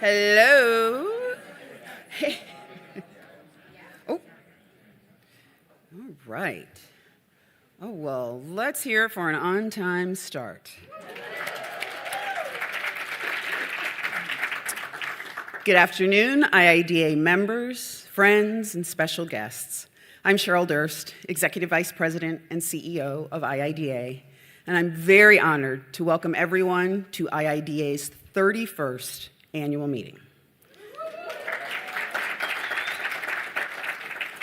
Hello. Hey. Oh. All right. Oh, well, let's hear it for an on-time start. Good afternoon, IIDA members, friends, and special guests. I'm Cheryl Durst, Executive Vice President and CEO of IIDA, and I'm very honored to welcome everyone to IIDA's 31st Annual Meeting.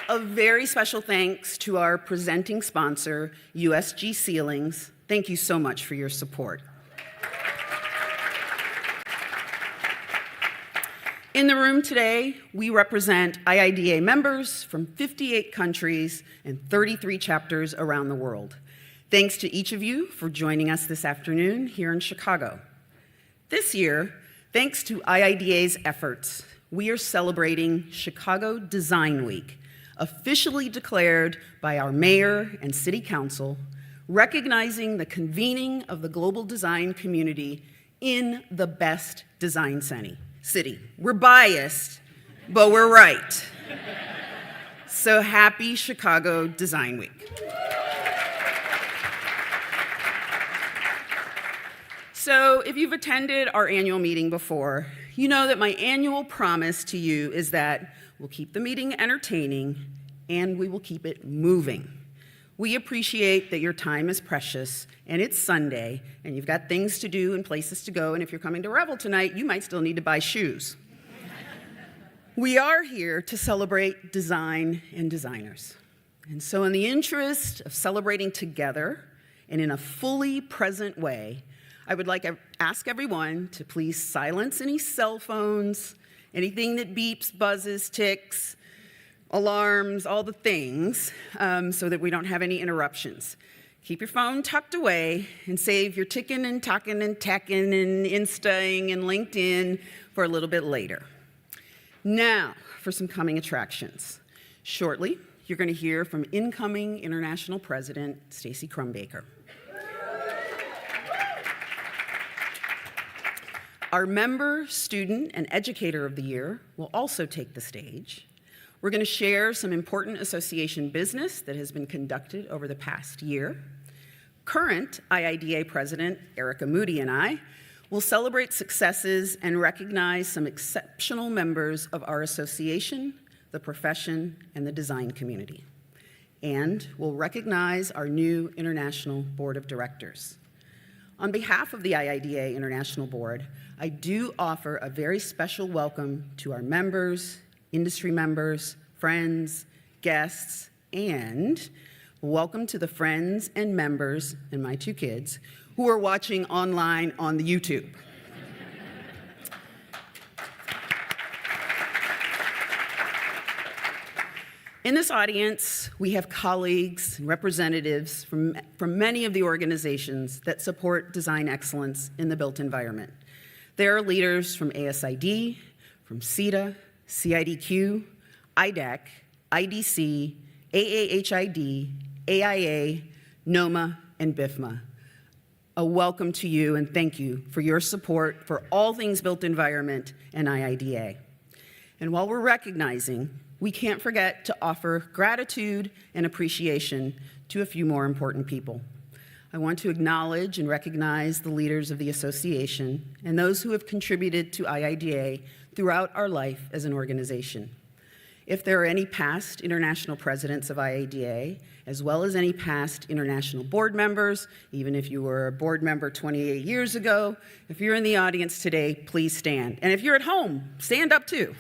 A very special thanks to our presenting sponsor, USG Ceilings. Thank you so much for your support. In the room today, we represent IIDA members from 58 countries and 33 chapters around the world. Thanks to each of you for joining us this afternoon here in Chicago. This year, thanks to IIDA's efforts, we are celebrating Chicago Design Week, officially declared by our mayor and city council, recognizing the convening of the global design community in the best design city. We're biased, but we're right. So happy Chicago Design Week. So if you've attended our annual meeting before, you know that my annual promise to you is that we'll keep the meeting entertaining and we will keep it moving. We appreciate that your time is precious and it's Sunday and you've got things to do and places to go, and if you're coming to Revel tonight, you might still need to buy shoes. We are here to celebrate design and designers. And so in the interest of celebrating together and in a fully present way, I would like to ask everyone to please silence any cell phones, anything that beeps, buzzes, ticks, alarms, all the things, so that we don't have any interruptions. Keep your phone tucked away and save your ticking and talking and tacking and Instaing and LinkedIn for a little bit later. Now for some coming attractions. Shortly, you're going to hear from incoming International President Stacey Crumbaker. Our member, student, and educator of the year will also take the stage. We're going to share some important association business that has been conducted over the past year. Current IIDA President Erica Moody and I will celebrate successes and recognize some exceptional members of our association, the profession, and the design community. And we'll recognize our new International Board of Directors. On behalf of the IIDA International Board, I do offer a very special welcome to our members, industry members, friends, guests, and welcome to the friends and members, and my two kids, who are watching online on the YouTube. In this audience, we have colleagues and representatives from many of the organizations that support design excellence in the built environment. There are leaders from ASID, from CETA, CIDQ, IDEC, IDC, AAHID, AIA, NOMA, and BIFMA. A welcome to you and thank you for your support for all things built environment and IIDA. And while we're recognizing, we can't forget to offer gratitude and appreciation to a few more important people. I want to acknowledge and recognize the leaders of the association and those who have contributed to IIDA throughout our life as an organization. If there are any past international presidents of IIDA, as well as any past international board members, even if you were a board member 28 years ago, if you're in the audience today, please stand. And if you're at home, stand up too.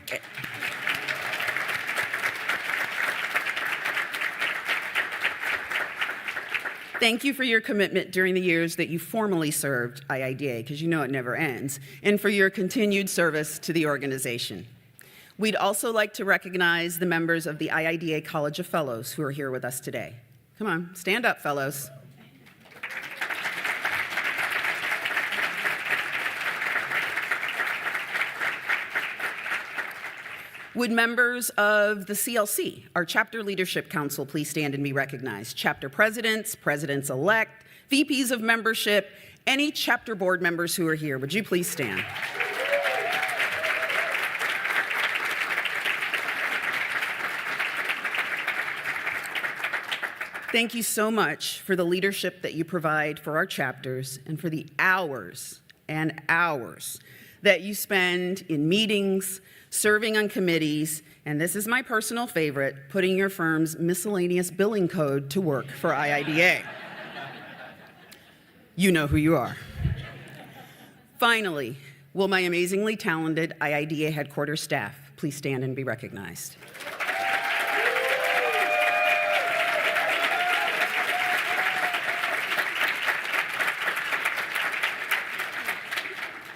Okay. Thank you for your commitment during the years that you formally served IIDA, because you know it never ends, and for your continued service to the organization. We'd also like to recognize the members of the IIDA College of Fellows who are here with us today. Come on, stand up, fellows. Would members of the CLC, our Chapter Leadership Council, please stand and be recognized? Chapter presidents, presidents-elect, VPs of membership, any chapter board members who are here, would you please stand? Thank you so much for the leadership that you provide for our chapters and for the hours and hours that you spend in meetings, serving on committees, and this is my personal favorite, putting your firm's miscellaneous billing code to work for IIDA. You know who you are. Finally, will my amazingly talented IIDA headquarters staff please stand and be recognized?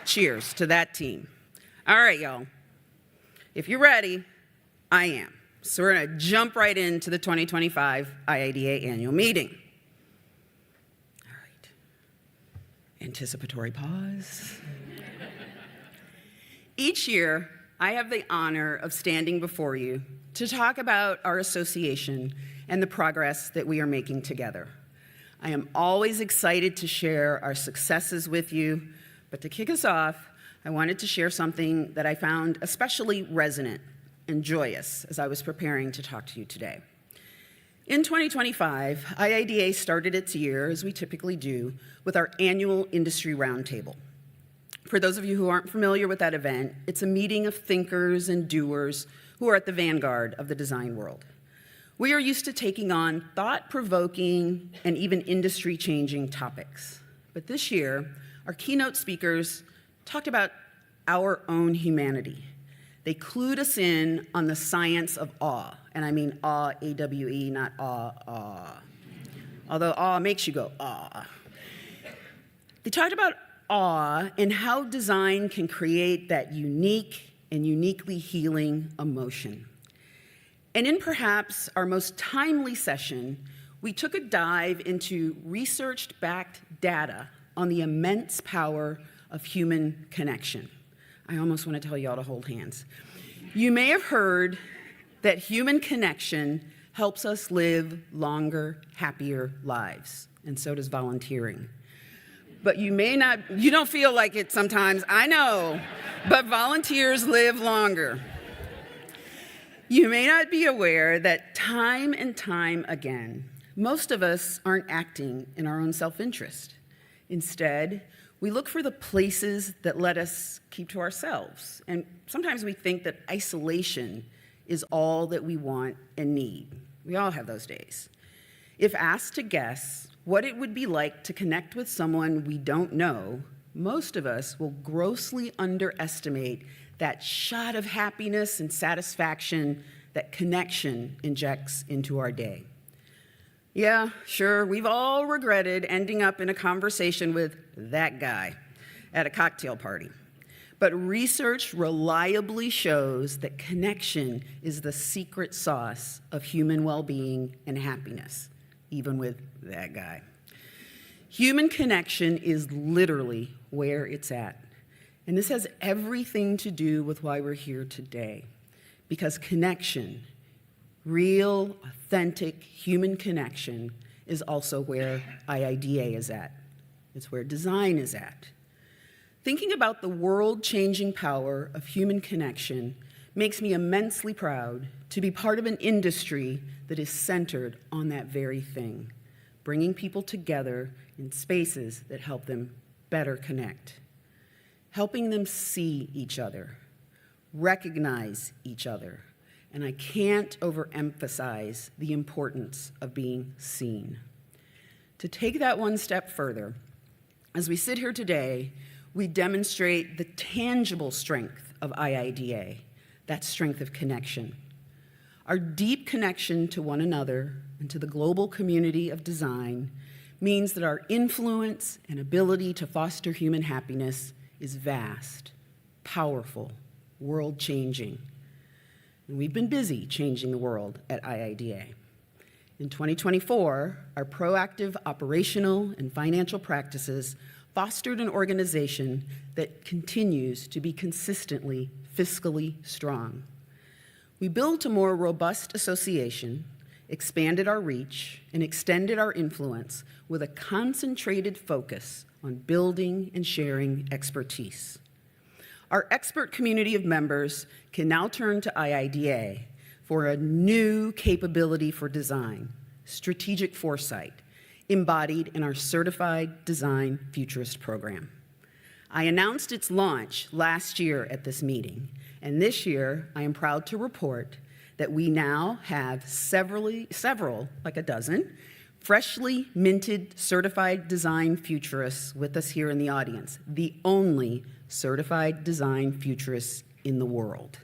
Cheers to that team. All right, y'all. If you're ready, I am. So we're going to jump right into the 2025 IIDA Annual Meeting. All right. Anticipatory pause. Each year, I have the honor of standing before you to talk about our association and the progress that we are making together. I am always excited to share our successes with you, but to kick us off, I wanted to share something that I found especially resonant and joyous as I was preparing to talk to you today. In 2025, IIDA started its year, as we typically do, with our annual industry roundtable. For those of you who aren't familiar with that event, it's a meeting of thinkers and doers who are at the vanguard of the design world. We are used to taking on thought-provoking and even industry-changing topics. But this year, our keynote speakers talked about our own humanity. They clued us in on the science of awe, and I mean awe, A-W-E, not awe. Although awe makes you go, awe. They talked about awe and how design can create that unique and uniquely healing emotion. And in perhaps our most timely session, we took a dive into research-backed data on the immense power of human connection. I almost want to tell you all to hold hands. You may have heard that human connection helps us live longer, happier lives, and so does volunteering. But you don't feel like it sometimes, I know, but volunteers live longer. You may not be aware that time and time again, most of us aren't acting in our own self-interest. Instead, we look for the places that let us keep to ourselves. And sometimes we think that isolation is all that we want and need. We all have those days. If asked to guess what it would be like to connect with someone we don't know, most of us will grossly underestimate that shot of happiness and satisfaction that connection injects into our day. Yeah, sure, we've all regretted ending up in a conversation with that guy at a cocktail party. But research reliably shows that connection is the secret sauce of human well-being and happiness, even with that guy. Human connection is literally where it's at. And this has everything to do with why we're here today. Because connection, real, authentic human connection, is also where IIDA is at. It's where design is at. Thinking about the world-changing power of human connection makes me immensely proud to be part of an industry that is centered on that very thing, bringing people together in spaces that help them better connect, helping them see each other, recognize each other, and I can't overemphasize the importance of being seen. To take that one step further, as we sit here today, we demonstrate the tangible strength of IIDA, that strength of connection. Our deep connection to one another and to the global community of design means that our influence and ability to foster human happiness is vast, powerful, world-changing. And we've been busy changing the world at IIDA. In 2024, our proactive operational and financial practices fostered an organization that continues to be consistently fiscally strong. We built a more robust association, expanded our reach, and extended our influence with a concentrated focus on building and sharing expertise. Our expert community of members can now turn to IIDA for a new capability for design, strategic foresight, embodied in our Certified Design Futurist program. I announced its launch last year at this meeting, and this year I am proud to report that we now have several, like a dozen, freshly minted Certified Design Futurists with us here in the audience, the only Certified Design Futurists in the world.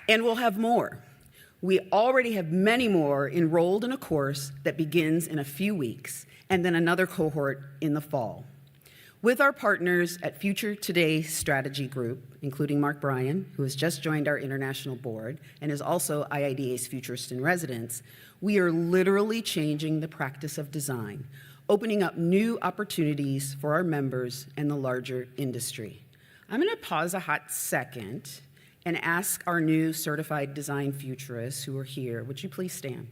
And we'll have more. We already have many more enrolled in a course that begins in a few weeks, and then another cohort in the fall. With our partners at Future Today Strategy Group, including Mark Bryan, who has just joined our international board and is also IIDA's Futurist in Residence, we are literally changing the practice of design, opening up new opportunities for our members and the larger industry. I'm going to pause a hot second and ask our new Certified Design Futurists who are here, would you please stand?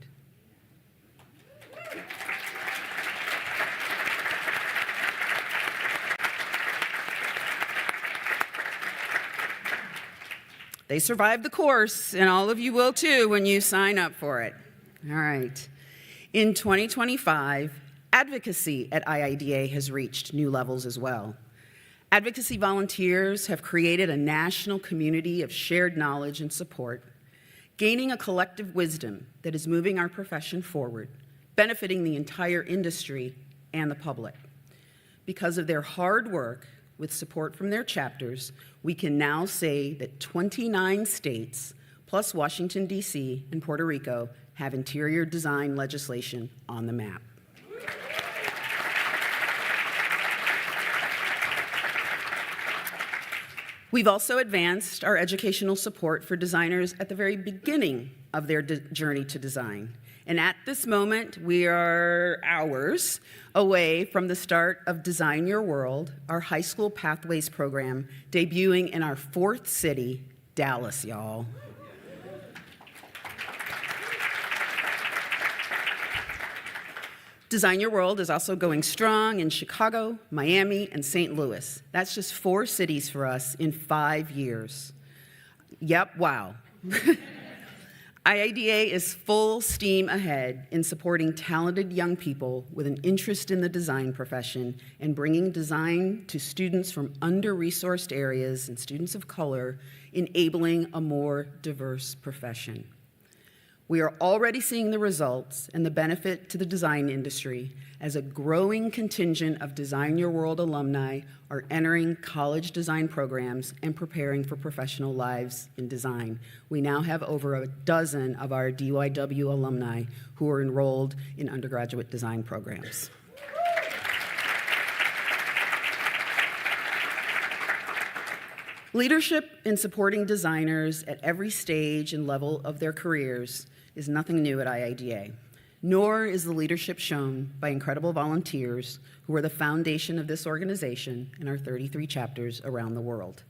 They survived the course, and all of you will too when you sign up for it. All right. In 2025, advocacy at IIDA has reached new levels as well. Advocacy volunteers have created a national community of shared knowledge and support, gaining a collective wisdom that is moving our profession forward, benefiting the entire industry and the public. Because of their hard work, with support from their chapters, we can now say that 29 states, plus Washington, D.C. and Puerto Rico, have interior design legislation on the map. We've also advanced our educational support for designers at the very beginning of their journey to design. And at this moment, we are hours away from the start of Design Your World, our high school pathways program, debuting in our fourth city, Dallas, y'all. Design Your World is also going strong in Chicago, Miami, and St. Louis. That's just 4 cities for us in 5 years. Yep, wow. IIDA is full steam ahead in supporting talented young people with an interest in the design profession and bringing design to students from under-resourced areas and students of color, enabling a more diverse profession. We are already seeing the results and the benefit to the design industry as a growing contingent of Design Your World alumni are entering college design programs and preparing for professional lives in design. We now have over a dozen of our DYW alumni who are enrolled in undergraduate design programs. Leadership in supporting designers at every stage and level of their careers is nothing new at IIDA, nor is the leadership shown by incredible volunteers who are the foundation of this organization and our 33 chapters around the world.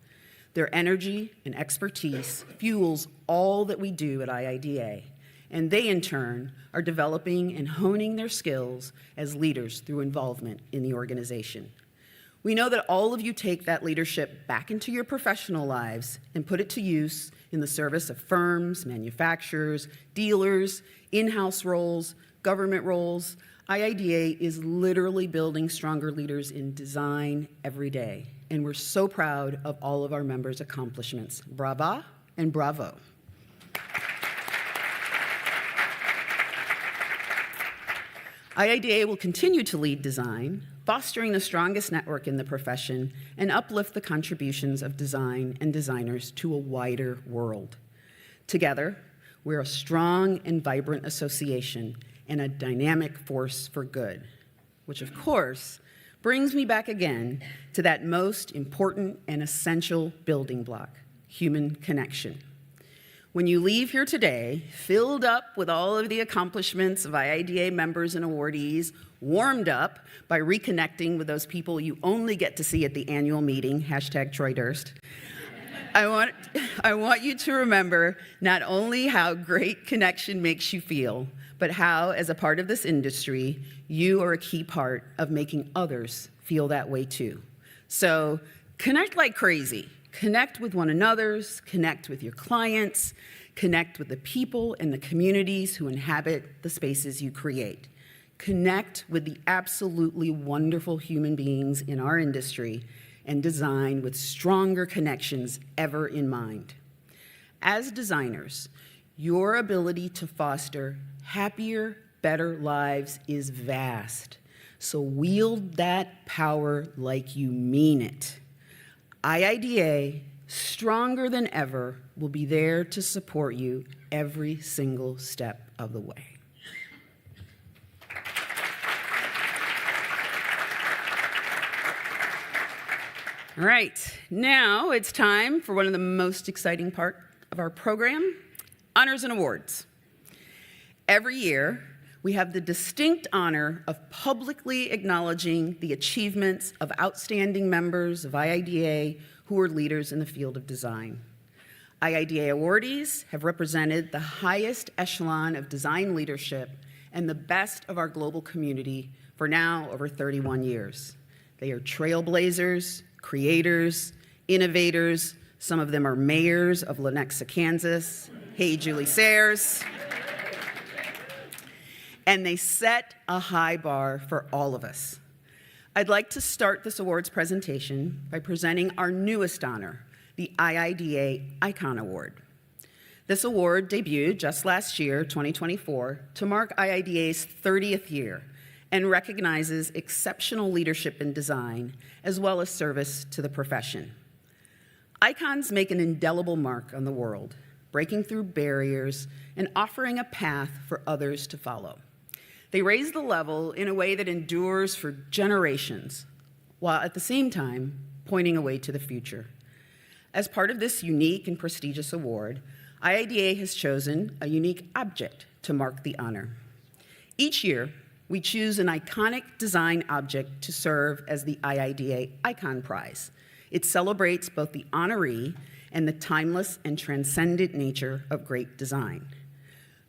Their energy and expertise fuels all that we do at IIDA, and they in turn are developing and honing their skills as leaders through involvement in the organization. We know that all of you take that leadership back into your professional lives and put it to use in the service of firms, manufacturers, dealers, in-house roles, government roles. IIDA is literally building stronger leaders in design every day, and we're so proud of all of our members' accomplishments. Brava and bravo. IIDA will continue to lead design, fostering the strongest network in the profession, and uplift the contributions of design and designers to a wider world. Together, we're a strong and vibrant association and a dynamic force for good, which of course brings me back again to that most important and essential building block, human connection. When you leave here today, filled up with all of the accomplishments of IIDA members and awardees, warmed up by reconnecting with those people you only get to see at the annual meeting, hashtag Troy Durst, I want you to remember not only how great connection makes you feel, but how, as a part of this industry, you are a key part of making others feel that way too. So connect like crazy. Connect with one another's, connect with your clients, connect with the people and the communities who inhabit the spaces you create. Connect with the absolutely wonderful human beings in our industry and design with stronger connections ever in mind. As designers, your ability to foster happier, better lives is vast. So wield that power like you mean it. IIDA, stronger than ever, will be there to support you every single step of the way. All right, now it's time for one of the most exciting part of our program, honors and awards. Every year, we have the distinct honor of publicly acknowledging the achievements of outstanding members of IIDA who are leaders in the field of design. IIDA awardees have represented the highest echelon of design leadership and the best of our global community for now over 31 years. They are trailblazers, creators, innovators. Some of them are mayors of Lenexa, Kansas. Hey, Julie Sayers. And they set a high bar for all of us. I'd like to start this awards presentation by presenting our newest honor, the IIDA ICON Award. This award debuted just last year, 2024, to mark IIDA's 30th year and recognizes exceptional leadership in design as well as service to the profession. Icons make an indelible mark on the world, breaking through barriers and offering a path for others to follow. They raise the level in a way that endures for generations, while at the same time pointing a way to the future. As part of this unique and prestigious award, IIDA has chosen a unique object to mark the honor. Each year, we choose an iconic design object to serve as the IIDA Icon Prize. It celebrates both the honoree and the timeless and transcendent nature of great design.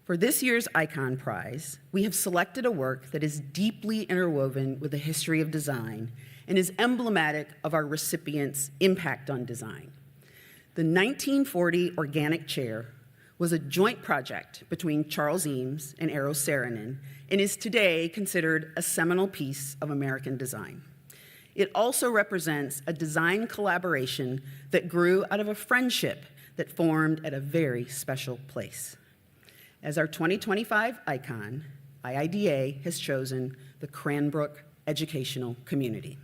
For this year's Icon Prize, we have selected a work that is deeply interwoven with the history of design and is emblematic of our recipient's impact on design. The 1940 organic chair was a joint project between Charles Eames and Eero Saarinen and is today considered a seminal piece of American design. It also represents a design collaboration that grew out of a friendship that formed at a very special place. As our 2025 icon, IIDA has chosen the Cranbrook Educational Community.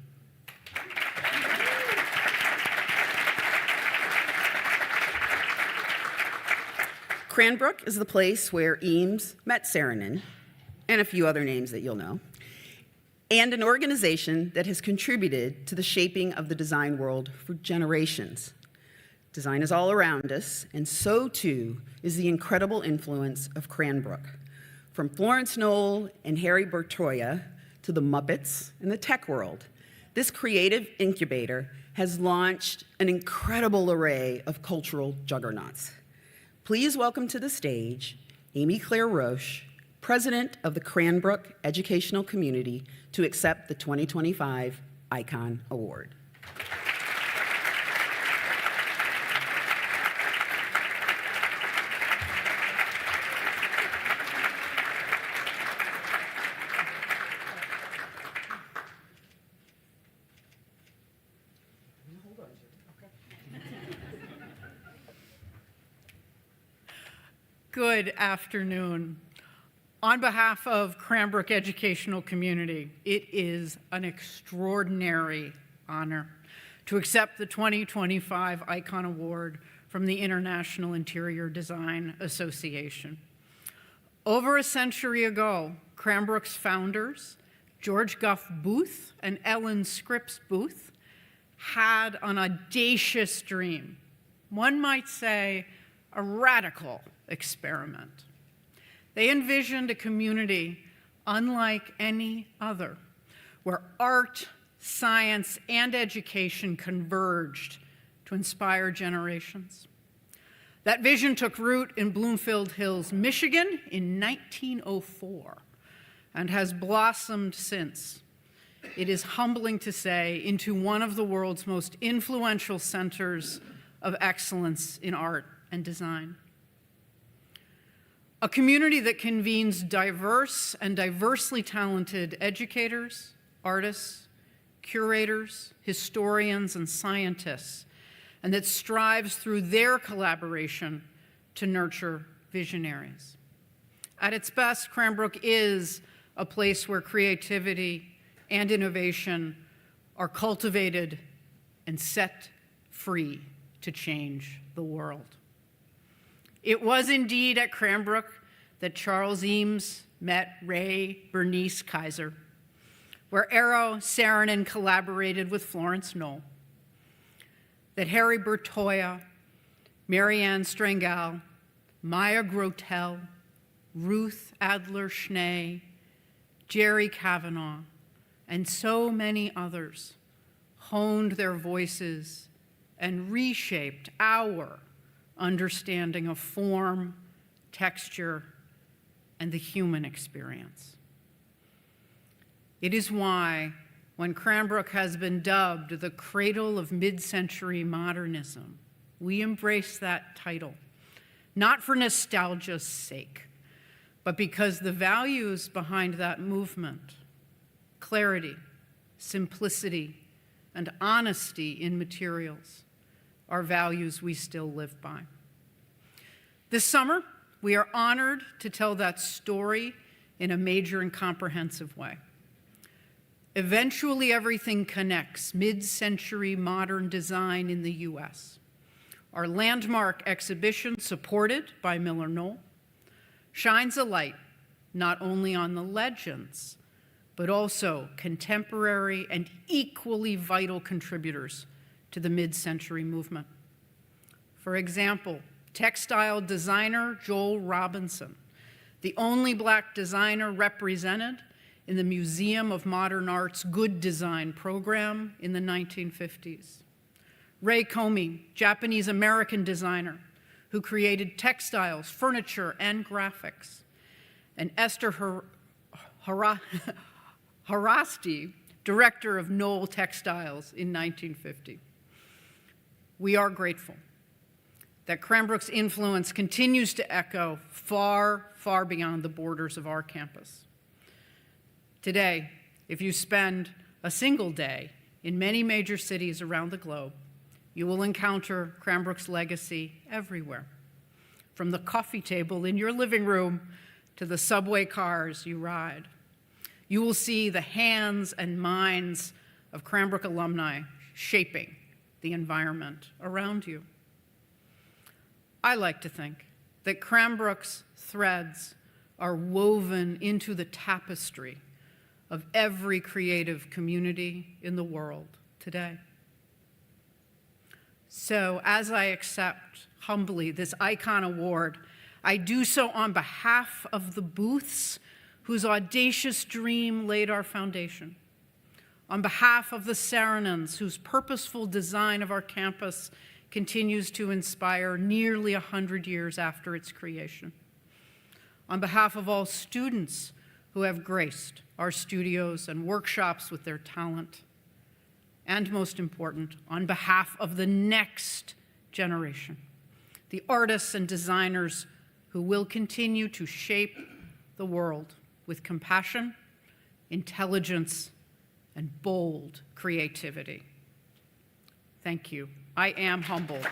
Cranbrook is the place where Eames met Saarinen, and a few other names that you'll know, and an organization that has contributed to the shaping of the design world for generations. Design is all around us, and so too is the incredible influence of Cranbrook. From Florence Knoll and Harry Bertoia to the Muppets and the tech world, this creative incubator has launched an incredible array of cultural juggernauts. Please welcome to the stage Amy Claire Roche, President of the Cranbrook Educational Community, to accept the 2025 ICON Award. Good afternoon. On behalf of Cranbrook Educational Community, it is an extraordinary honor to accept the 2025 ICON Award from the International Interior Design Association. Over a century ago, Cranbrook's founders, George Guff Booth and Ellen Scripps Booth had an audacious dream, one might say a radical experiment. They envisioned a community unlike any other, where art, science, and education converged to inspire generations. That vision took root in Bloomfield Hills, Michigan in 1904 and has blossomed since. It is humbling to say, into one of the world's most influential centers of excellence in art and design. A community that convenes diverse and diversely talented educators, artists, curators, historians, and scientists, and that strives through their collaboration to nurture visionaries. At its best, Cranbrook is a place where creativity and innovation are cultivated and set free to change the world. It was indeed at Cranbrook that Charles Eames met Ray Bernice Kaiser, where Eero Saarinen collaborated with Florence Knoll, that Harry Bertoya, Marianne Strangel, Maya Grotel, Ruth Adler Schnee, Jerry Kavanaugh, and so many others honed their voices and reshaped our understanding of form, texture, and the human experience. It is why, when Cranbrook has been dubbed the cradle of mid-century modernism, we embrace that title, not for nostalgia's sake, but because the values behind that movement, clarity, simplicity, and honesty in materials, are values we still live by. This summer, we are honored to tell that story in a major and comprehensive way. Eventually Everything Connects, Mid-Century Modern Design in the U.S. Our landmark exhibition, supported by Miller Knoll, shines a light not only on the legends, but also contemporary and equally vital contributors to the mid-century movement. For example, textile designer Joel Robinson, the only Black designer represented in the Museum of Modern Art's Good Design program in the 1950s. Ray Comey, Japanese-American designer who created textiles, furniture, and graphics. And Esther Harasti, director of Knoll Textiles in 1950. We are grateful that Cranbrook's influence continues to echo far, far beyond the borders of our campus. Today, if you spend a single day in many major cities around the globe, you will encounter Cranbrook's legacy everywhere, from the coffee table in your living room to the subway cars you ride. You will see the hands and minds of Cranbrook alumni shaping the environment around you. I like to think that Cranbrook's threads are woven into the tapestry of every creative community in the world today. So as I accept humbly this ICON Award, I do so on behalf of the Booths whose audacious dream laid our foundation, on behalf of the Saarinens whose purposeful design of our campus continues to inspire nearly 100 years after its creation, on behalf of all students who have graced our studios and workshops with their talent, and most important, on behalf of the next generation, the artists and designers who will continue to shape the world with compassion, intelligence, and bold creativity. Thank you. I am humbled.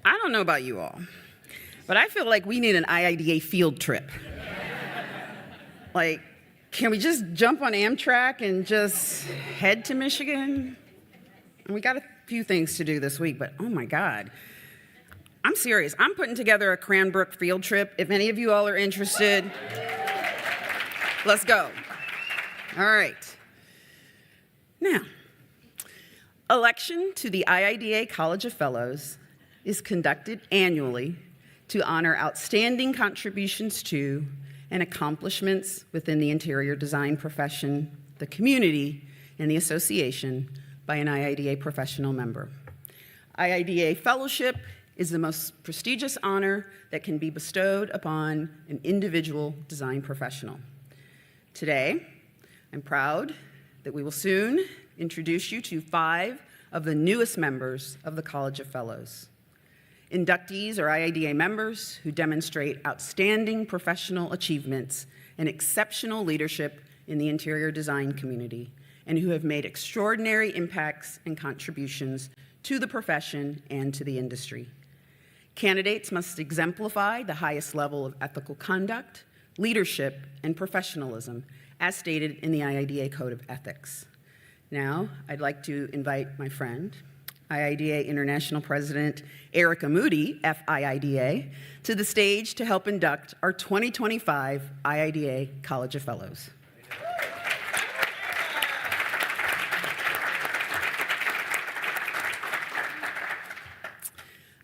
I don't know about you all, but I feel like we need an IIDA field trip. Like, can we just jump on Amtrak and just head to Michigan? we got a few things to do this week, but oh my God. I'm serious. I'm putting together a Cranbrook field trip. If any of you all are interested, let's go. All right. Now, election to the IIDA College of Fellows is conducted annually to honor outstanding contributions to and accomplishments within the interior design profession, the community, and the association by an IIDA professional member. IIDA Fellowship is the most prestigious honor that can be bestowed upon an individual design professional. Today, I'm proud that we will soon introduce you to 5 of the newest members of the College of Fellows. Inductees are IIDA members who demonstrate outstanding professional achievements and exceptional leadership in the interior design community, and who have made extraordinary impacts and contributions to the profession and to the industry. Candidates must exemplify the highest level of ethical conduct, leadership, and professionalism, as stated in the IIDA Code of Ethics. Now, I'd like to invite my friend, IIDA International President Erica Moody, FIIDA, to the stage to help induct our 2025 IIDA College of Fellows.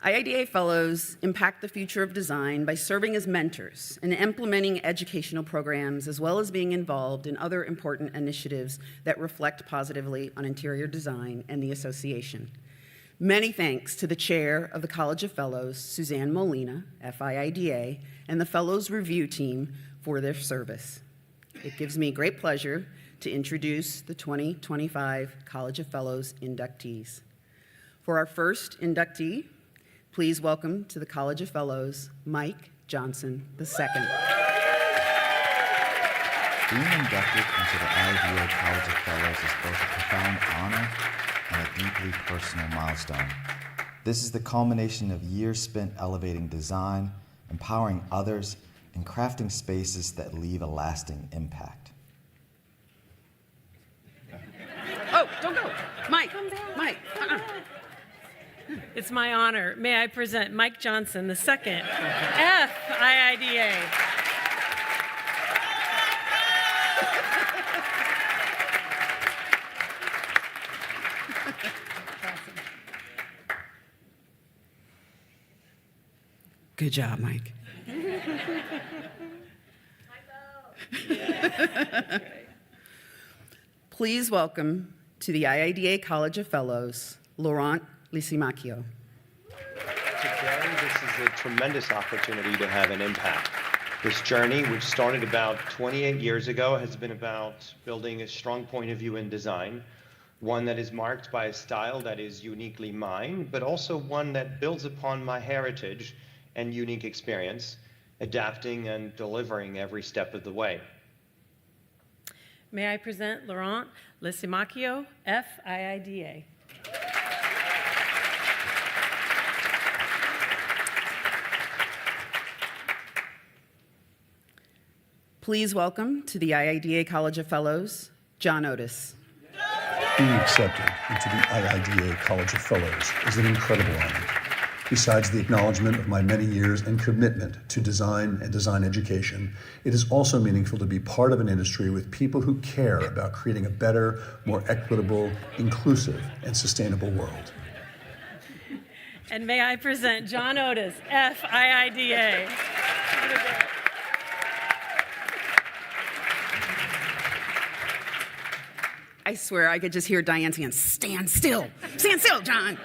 IIDA Fellows impact the future of design by serving as mentors and implementing educational programs, as well as being involved in other important initiatives that reflect positively on interior design and the association. Many thanks to the chair of the College of Fellows, Suzanne Molina, FIIDA, and the Fellows Review team for their service. It gives me great pleasure to introduce the 2025 College of Fellows inductees. For our first inductee, please welcome to the College of Fellows, Mike Johnson II. Being inducted into the IIDA College of Fellows is both a profound honor and a deeply personal milestone. This is the culmination of years spent elevating design, empowering others, and crafting spaces that leave a lasting impact. Oh, don't go. Mike, Mike. It's my honor. May I present Mike Johnson II, FIIDA. Good job, Mike. Please welcome to the IIDA College of Fellows, Laurent Lysimacchio. Today, this is a tremendous opportunity to have an impact. This journey, which started about 28 years ago, has been about building a strong point of view in design, one that is marked by a style that is uniquely mine, but also one that builds upon my heritage and unique experience, adapting and delivering every step of the way. May I present Laurent Lysimacchio, FIIDA. Please welcome to the IIDA College of Fellows, John Otis. Being accepted into the IIDA College of Fellows is an incredible honor. Besides the acknowledgement of my many years and commitment to design and design education, it is also meaningful to be part of an industry with people who care about creating a better, more equitable, inclusive, and sustainable world. And may I present John Otis, FIIDA. I swear I could just hear Diane saying, stand still, John.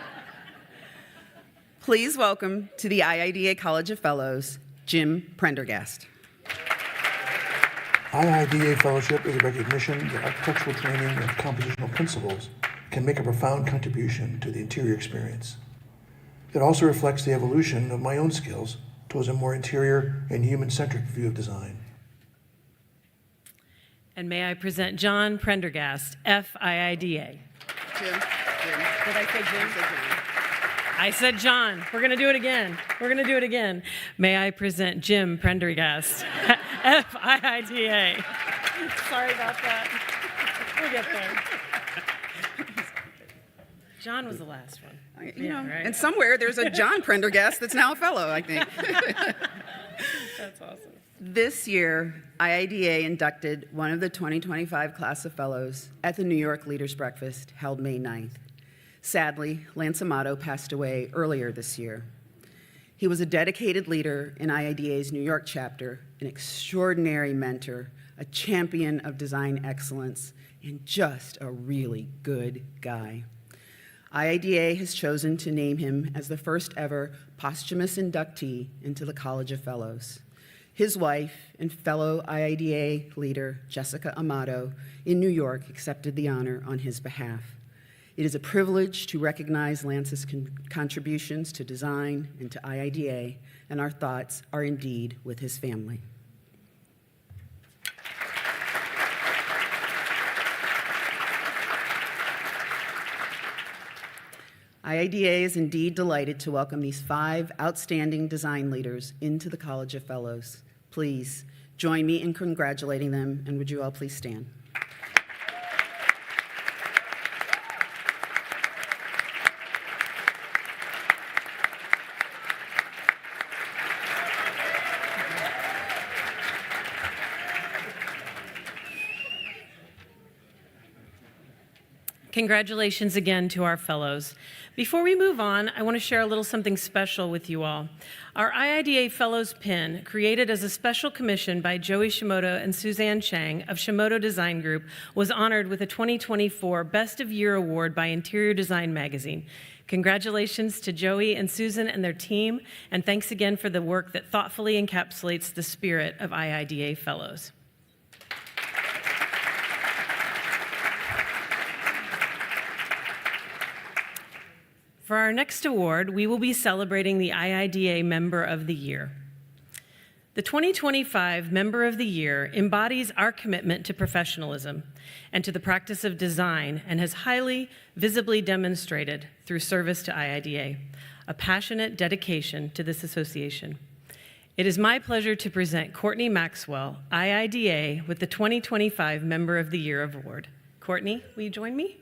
Please welcome to the IIDA College of Fellows, Jim Prendergast. IIDA Fellowship is a recognition that architectural training and compositional principles can make a profound contribution to the interior experience. It also reflects the evolution of my own skills towards a more interior and human-centric view of design. And may I present John Prendergast, FIIDA. Jim. Did I say Jim? I said John. We're going to do it again. May I present Jim Prendergast, FIIDA. Sorry about that. We'll get there. John was the last one. Right? And somewhere there's a John Prendergast that's now a fellow, I think. That's awesome. This year, IIDA inducted one of the 2025 class of fellows at the New York Leaders Breakfast held May 9th. Sadly, Lance Amato passed away earlier this year. He was a dedicated leader in IIDA's New York chapter, an extraordinary mentor, a champion of design excellence, and just a really good guy. IIDA has chosen to name him as the first ever posthumous inductee into the College of Fellows. His wife and fellow IIDA leader, Jessica Amato, in New York, accepted the honor on his behalf. It is a privilege to recognize Lance's contributions to design and to IIDA, and our thoughts are indeed with his family. IIDA is indeed delighted to welcome these 5 outstanding design leaders into the College of Fellows. Please join me in congratulating them, and would you all please stand? Congratulations again to our fellows. Before we move on, I want to share a little something special with you all. Our IIDA Fellows pin, created as a special commission by Joey Shimoda and Suzanne Chang of Shimoda Design Group, was honored with a 2024 Best of Year Award by Interior Design Magazine. Congratulations to Joey and Susan and their team, and thanks again for the work that thoughtfully encapsulates the spirit of IIDA Fellows. For our next award, we will be celebrating the IIDA Member of the Year. The 2025 Member of the Year embodies our commitment to professionalism and to the practice of design, and has highly visibly demonstrated through service to IIDA, a passionate dedication to this association. It is my pleasure to present Courtney Maxwell, IIDA, with the 2025 Member of the Year award. Courtney, will you join me?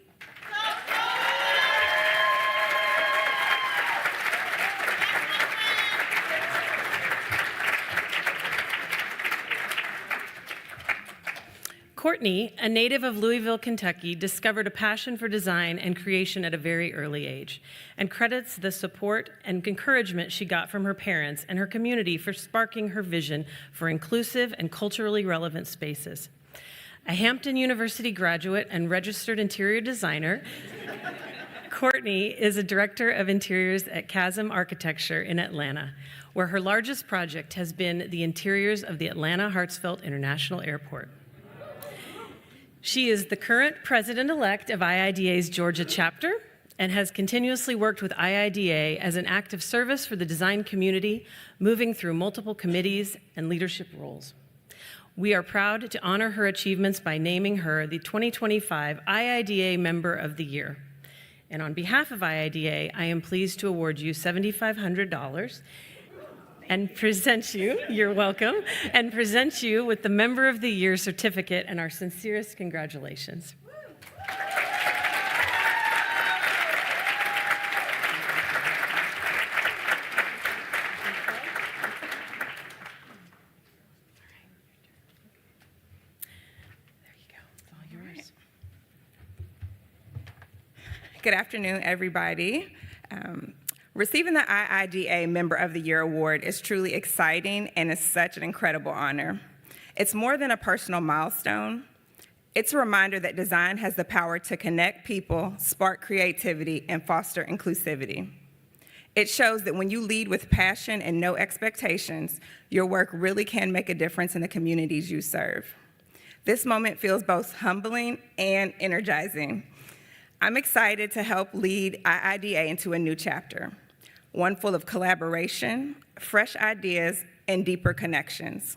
Courtney, a native of Louisville, Kentucky, discovered a passion for design and creation at a very early age, and credits the support and encouragement she got from her parents and her community for sparking her vision for inclusive and culturally relevant spaces. A Hampton University graduate and registered interior designer, Courtney is a director of interiors at Chasm Architecture in Atlanta, where her largest project has been the interiors of the Atlanta Hartsfield International Airport. She is the current president-elect of IIDA's Georgia chapter and has continuously worked with IIDA as an act of service for the design community, moving through multiple committees and leadership roles. We are proud to honor her achievements by naming her the 2025 IIDA Member of the Year. And on behalf of IIDA, I am pleased to award you $7,500 and present you, you're welcome, and present you with the Member of the Year certificate and our sincerest congratulations. There you go, it's all yours. Good afternoon, everybody. Receiving the IIDA Member of the Year award is truly exciting and is such an incredible honor. It's more than a personal milestone. It's a reminder that design has the power to connect people, spark creativity, and foster inclusivity. It shows that when you lead with passion and no expectations, your work really can make a difference in the communities you serve. This moment feels both humbling and energizing. I'm excited to help lead IIDA into a new chapter, one full of collaboration, fresh ideas, and deeper connections.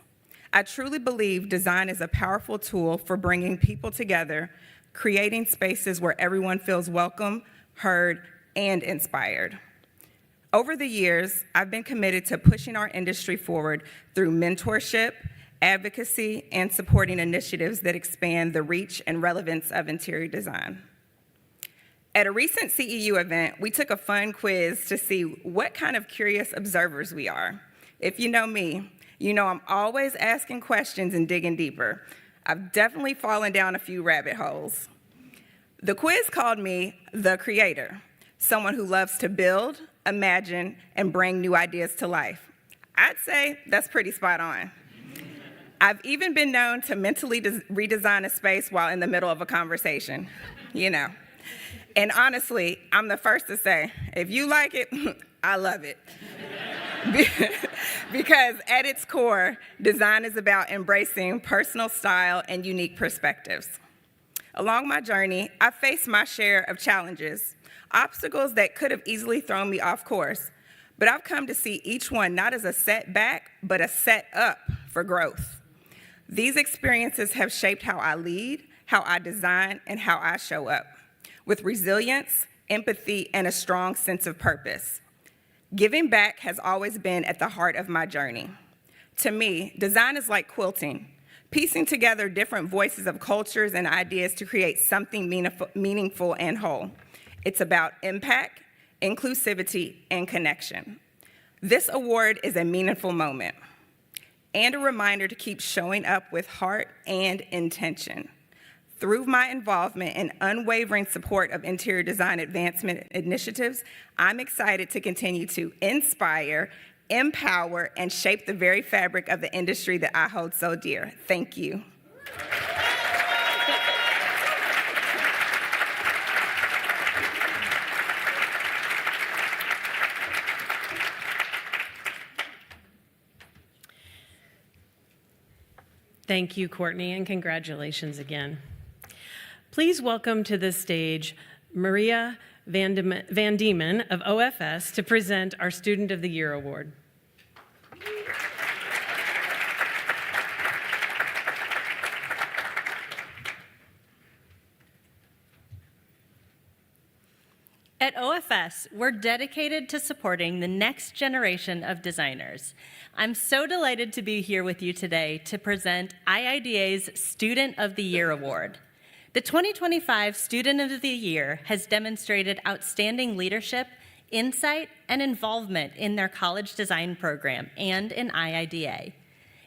I truly believe design is a powerful tool for bringing people together, creating spaces where everyone feels welcome, heard, and inspired. Over the years, I've been committed to pushing our industry forward through mentorship, advocacy, and supporting initiatives that expand the reach and relevance of interior design. At a recent CEU event, we took a fun quiz to see what kind of curious observers we are. If you know me, you know I'm always asking questions and digging deeper. I've definitely fallen down a few rabbit holes. The quiz called me the creator, someone who loves to build, imagine, and bring new ideas to life. I'd say that's pretty spot on. I've even been known to mentally redesign a space while in the middle of a conversation, you know. And honestly, I'm the first to say, if you like it, I love it. Because at its core, design is about embracing personal style and unique perspectives. Along my journey, I've faced my share of challenges, obstacles that could have easily thrown me off course, but I've come to see each one not as a setback, but a set up for growth. These experiences have shaped how I lead, how I design, and how I show up, with resilience, empathy, and a strong sense of purpose. Giving back has always been at the heart of my journey. To me, design is like quilting, piecing together different voices of cultures and ideas to create something meaningful and whole. It's about impact, inclusivity, and connection. This award is a meaningful moment and a reminder to keep showing up with heart and intention. Through my involvement and unwavering support of interior design advancement initiatives, I'm excited to continue to inspire, empower, and shape the very fabric of the industry that I hold so dear. Thank you. Thank you, Courtney, and congratulations again. Please welcome to the stage Maria Van Diemen of OFS to present our Student of the Year Award. At OFS, we're dedicated to supporting the next generation of designers. I'm so delighted to be here with you today to present IIDA's Student of the Year Award. The 2025 Student of the Year has demonstrated outstanding leadership, insight, and involvement in their college design program and in IIDA.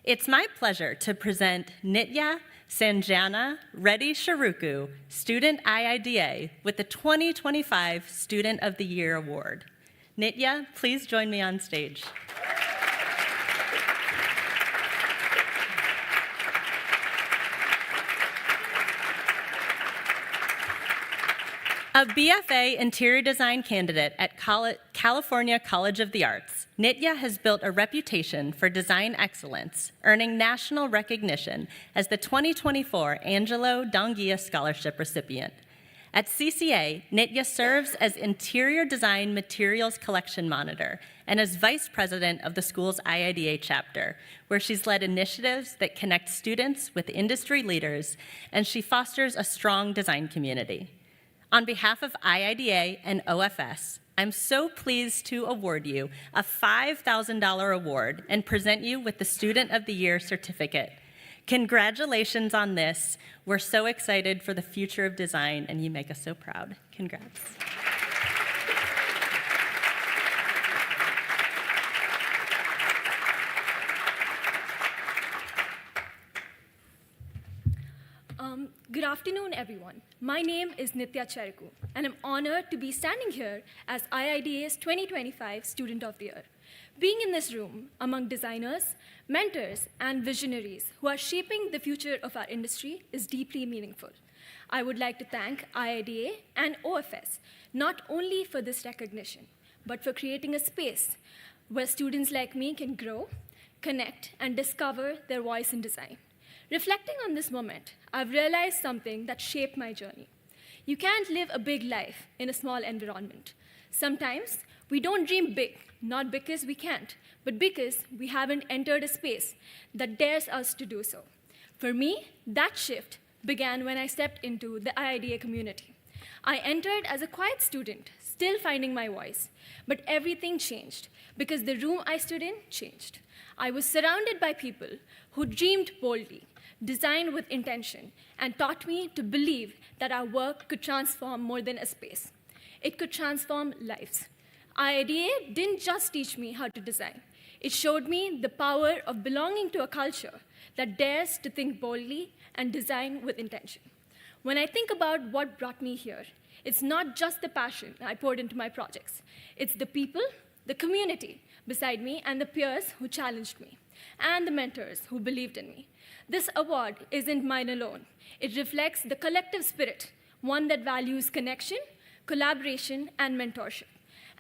It's my pleasure to present Nitya Sanjana Reddy Sharuku, Student IIDA, with the 2025 Student of the Year Award. Nitya, please join me on stage. A BFA interior design candidate at California College of the Arts, Nitya has built a reputation for design excellence, earning national recognition as the 2024 Angelo Donghia Scholarship recipient. At CCA, Nitya serves as Interior Design Materials Collection Monitor and as Vice President of the school's IIDA chapter, where she's led initiatives that connect students with industry leaders, and she fosters a strong design community. On behalf of IIDA and OFS, I'm so pleased to award you a $5,000 award and present you with the Student of the Year certificate. Congratulations on this. We're so excited for the future of design, and you make us so proud. Congrats. Good afternoon, everyone. My name is Nitya Chariku, and I'm honored to be standing here as IIDA's 2025 Student of the Year. Being in this room among designers, mentors, and visionaries who are shaping the future of our industry is deeply meaningful. I would like to thank IIDA and OFS not only for this recognition, but for creating a space where students like me can grow, connect, and discover their voice in design. Reflecting on this moment, I've realized something that shaped my journey. You can't live a big life in a small environment. Sometimes we don't dream big, not because we can't, but because we haven't entered a space that dares us to do so. For me, that shift began when I stepped into the IIDA community. I entered as a quiet student, still finding my voice, but everything changed because the room I stood in changed. I was surrounded by people who dreamed boldly, designed with intention, and taught me to believe that our work could transform more than a space. it could transform lives. IIDA didn't just teach me how to design. It showed me the power of belonging to a culture that dares to think boldly and design with intention. When I think about what brought me here, it's not just the passion I poured into my projects. It's the people, the community beside me, and the peers who challenged me, and the mentors who believed in me. This award isn't mine alone. It reflects the collective spirit, one that values connection, collaboration, and mentorship,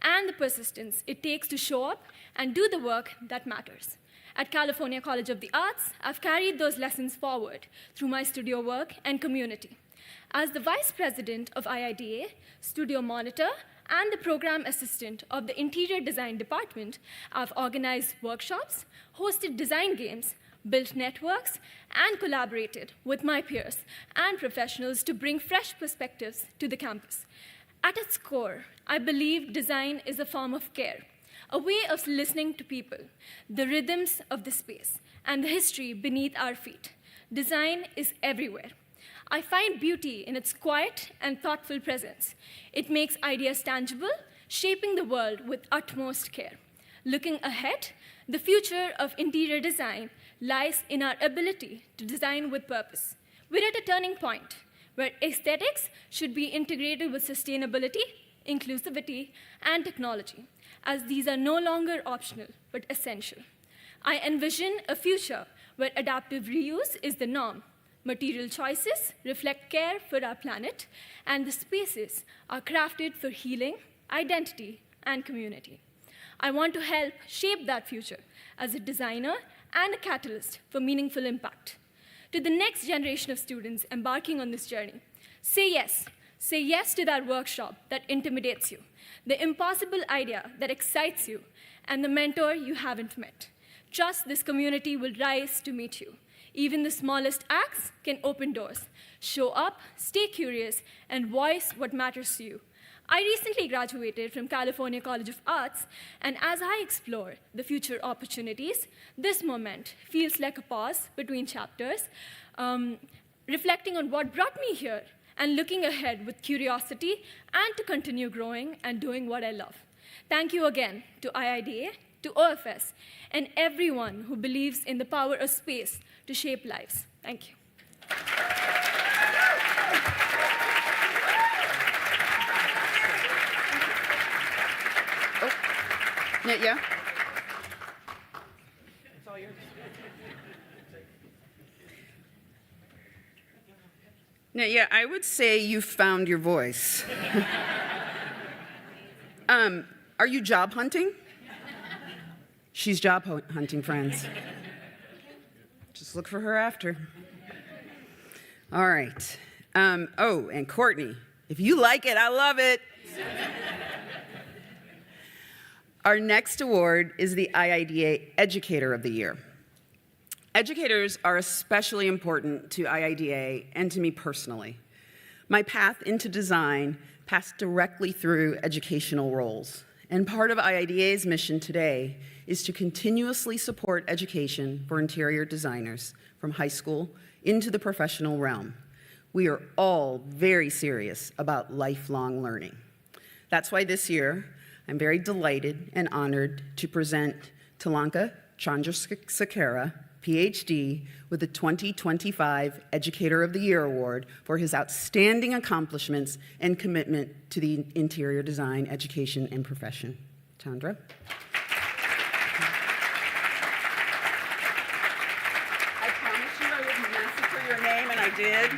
and the persistence it takes to show up and do the work that matters. At California College of the Arts, I've carried those lessons forward through my studio work and community. As the Vice President of IIDA, Studio Monitor, and the Program Assistant of the Interior Design Department, I've organized workshops, hosted design games, built networks, and collaborated with my peers and professionals to bring fresh perspectives to the campus. At its core, I believe design is a form of care, a way of listening to people, the rhythms of the space, and the history beneath our feet. Design is everywhere. I find beauty in its quiet and thoughtful presence. It makes ideas tangible, shaping the world with utmost care. Looking ahead, the future of interior design lies in our ability to design with purpose. We're at a turning point where aesthetics should be integrated with sustainability, inclusivity, and technology, as these are no longer optional, but essential. I envision a future where adaptive reuse is the norm, material choices reflect care for our planet, and the spaces are crafted for healing, identity, and community. I want to help shape that future as a designer and a catalyst for meaningful impact. To the next generation of students embarking on this journey, say yes. Say yes to that workshop that intimidates you, the impossible idea that excites you, and the mentor you haven't met. Trust this community will rise to meet you. Even the smallest acts can open doors. Show up, stay curious, and voice what matters to you. I recently graduated from California College of Arts, and as I explore the future opportunities, this moment feels like a pause between chapters, reflecting on what brought me here and looking ahead with curiosity and to continue growing and doing what I love. Thank you again to IIDA, to OFS, and everyone who believes in the power of space to shape lives. Thank you. Nitya? It's all yours. Nitya, I would say you found your voice. Are you job hunting? She's job hunting, friends. Just look for her after. All right. Oh, and Courtney, if you like it, I love it. Our next award is the IIDA Educator of the Year. Educators are especially important to IIDA and to me personally. My path into design passed directly through educational roles, and part of IIDA's mission today is to continuously support education for interior designers from high school into the professional realm. We are all very serious about lifelong learning. That's why this year, I'm very delighted and honored to present Talanka Chandrasekhara, PhD, with the 2025 Educator of the Year Award for his outstanding accomplishments and commitment to the interior design education and profession. Chandra. I promised you I wouldn't massacre your name, and I did.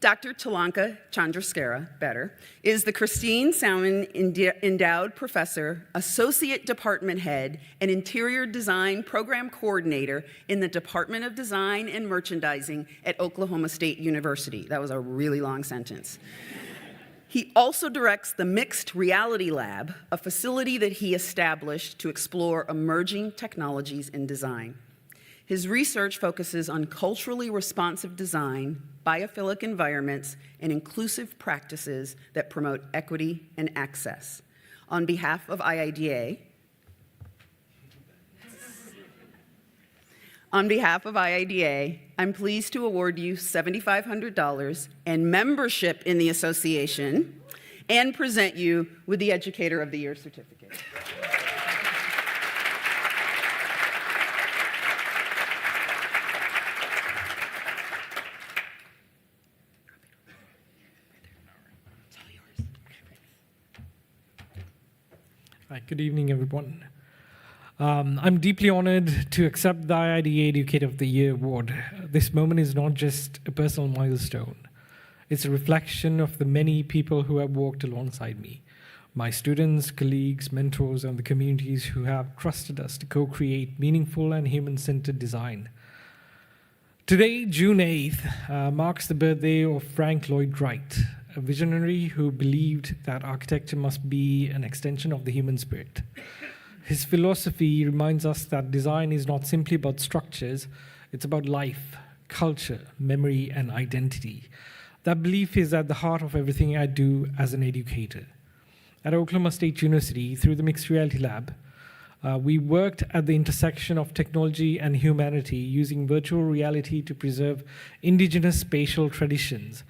Dr. Talanka Chandrasekhara, is the Christine Salmon Endowed Professor, Associate Department Head, and Interior Design Program Coordinator in the Department of Design and Merchandising at Oklahoma State University. That was a really long sentence. He also directs the Mixed Reality Lab, a facility that he established to explore emerging technologies in design. His research focuses on culturally responsive design, biophilic environments, and inclusive practices that promote equity and access. On behalf of IIDA, On behalf of IIDA, I'm pleased to award you $7,500 and membership in the association and present you with the Educator of the Year certificate. Hi, good evening, everyone. I'm deeply honored to accept the IIDA Educator of the Year award. This moment is not just a personal milestone. It's a reflection of the many people who have walked alongside me, my students, colleagues, mentors, and the communities who have trusted us to co-create meaningful and human-centered design. Today, June 8th, marks the birthday of Frank Lloyd Wright, a visionary who believed that architecture must be an extension of the human spirit. His philosophy reminds us that design is not simply about structures, it's about life, culture, memory, and identity. That belief is at the heart of everything I do as an educator. At Oklahoma State University, through the Mixed Reality Lab, we worked at the intersection of technology and humanity using virtual reality to preserve indigenous spatial traditions,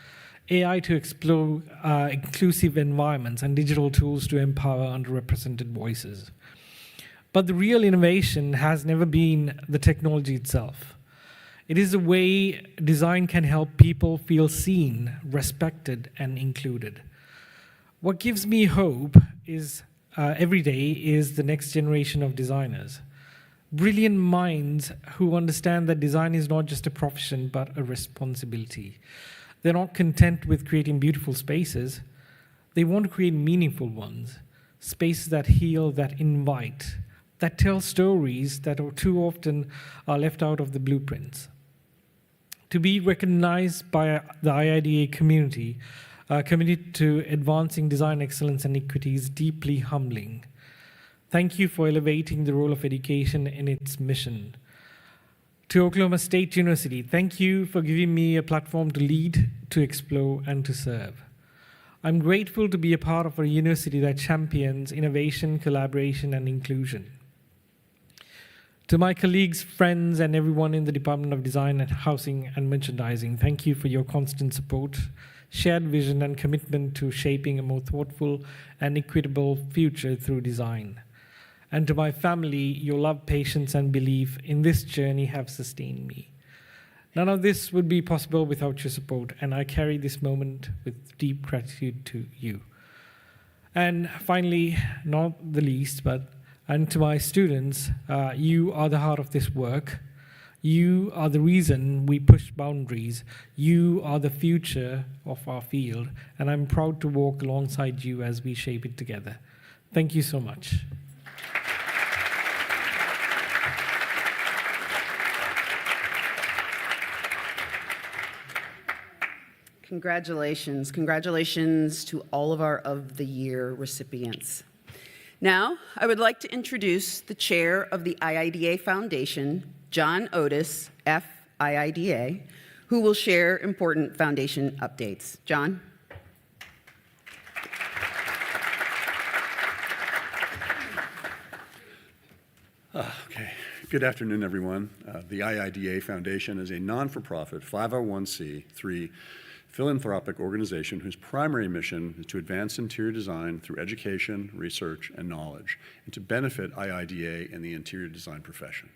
AI to explore inclusive environments, and digital tools to empower underrepresented voices. But the real innovation has never been the technology itself. It is the way design can help people feel seen, respected, and included. What gives me hope is every day is the next generation of designers. Brilliant minds who understand that design is not just a profession, but a responsibility. They're not content with creating beautiful spaces. They want to create meaningful ones, spaces that heal, that invite, that tell stories that too often are left out of the blueprints. To be recognized by the IIDA community committed to advancing design excellence and equity is deeply humbling. Thank you for elevating the role of education in its mission. To Oklahoma State University, thank you for giving me a platform to lead, to explore, and to serve. I'm grateful to be a part of a university that champions innovation, collaboration, and inclusion. To my colleagues, friends, and everyone in the Department of Design and Housing and Merchandising, thank you for your constant support, shared vision, and commitment to shaping a more thoughtful and equitable future through design. And to my family, your love, patience, and belief in this journey have sustained me. None of this would be possible without your support, and I carry this moment with deep gratitude to you. And finally, not the least, and to my students, you are the heart of this work. You are the reason we push boundaries. You are the future of our field, and I'm proud to walk alongside you as we shape it together. Thank you so much. Congratulations. Congratulations to all of our Of the Year recipients. Now, I would like to introduce the chair of the IIDA Foundation, John Otis, F-IIDA, who will share important foundation updates. John? Okay. Good afternoon, everyone. The IIDA Foundation is a non-for-profit 501c3 philanthropic organization whose primary mission is to advance interior design through education, research, and knowledge, and to benefit IIDA and the interior design profession.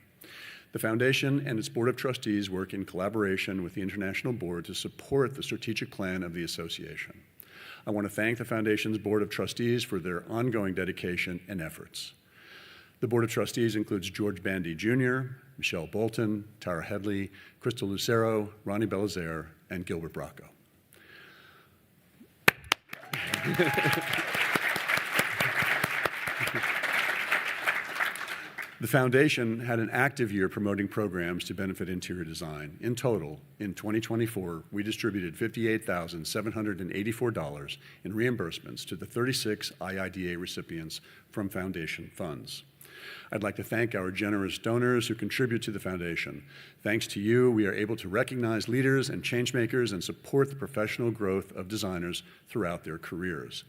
The foundation and its board of trustees work in collaboration with the International Board to support the strategic plan of the association. I want to thank the foundation's board of trustees for their ongoing dedication and efforts. The board of trustees includes George Bandy Jr., Michelle Bolton, Tara Headley, Crystal Lucero, Ronnie Belizaire, and Gilbert Bracco. The foundation had an active year promoting programs to benefit interior design. In total, in 2024, we distributed $58,784 in reimbursements to the 36 IIDA recipients from foundation funds. I'd like to thank our generous donors who contribute to the foundation. Thanks to you, we are able to recognize leaders and changemakers and support the professional growth of designers throughout their careers.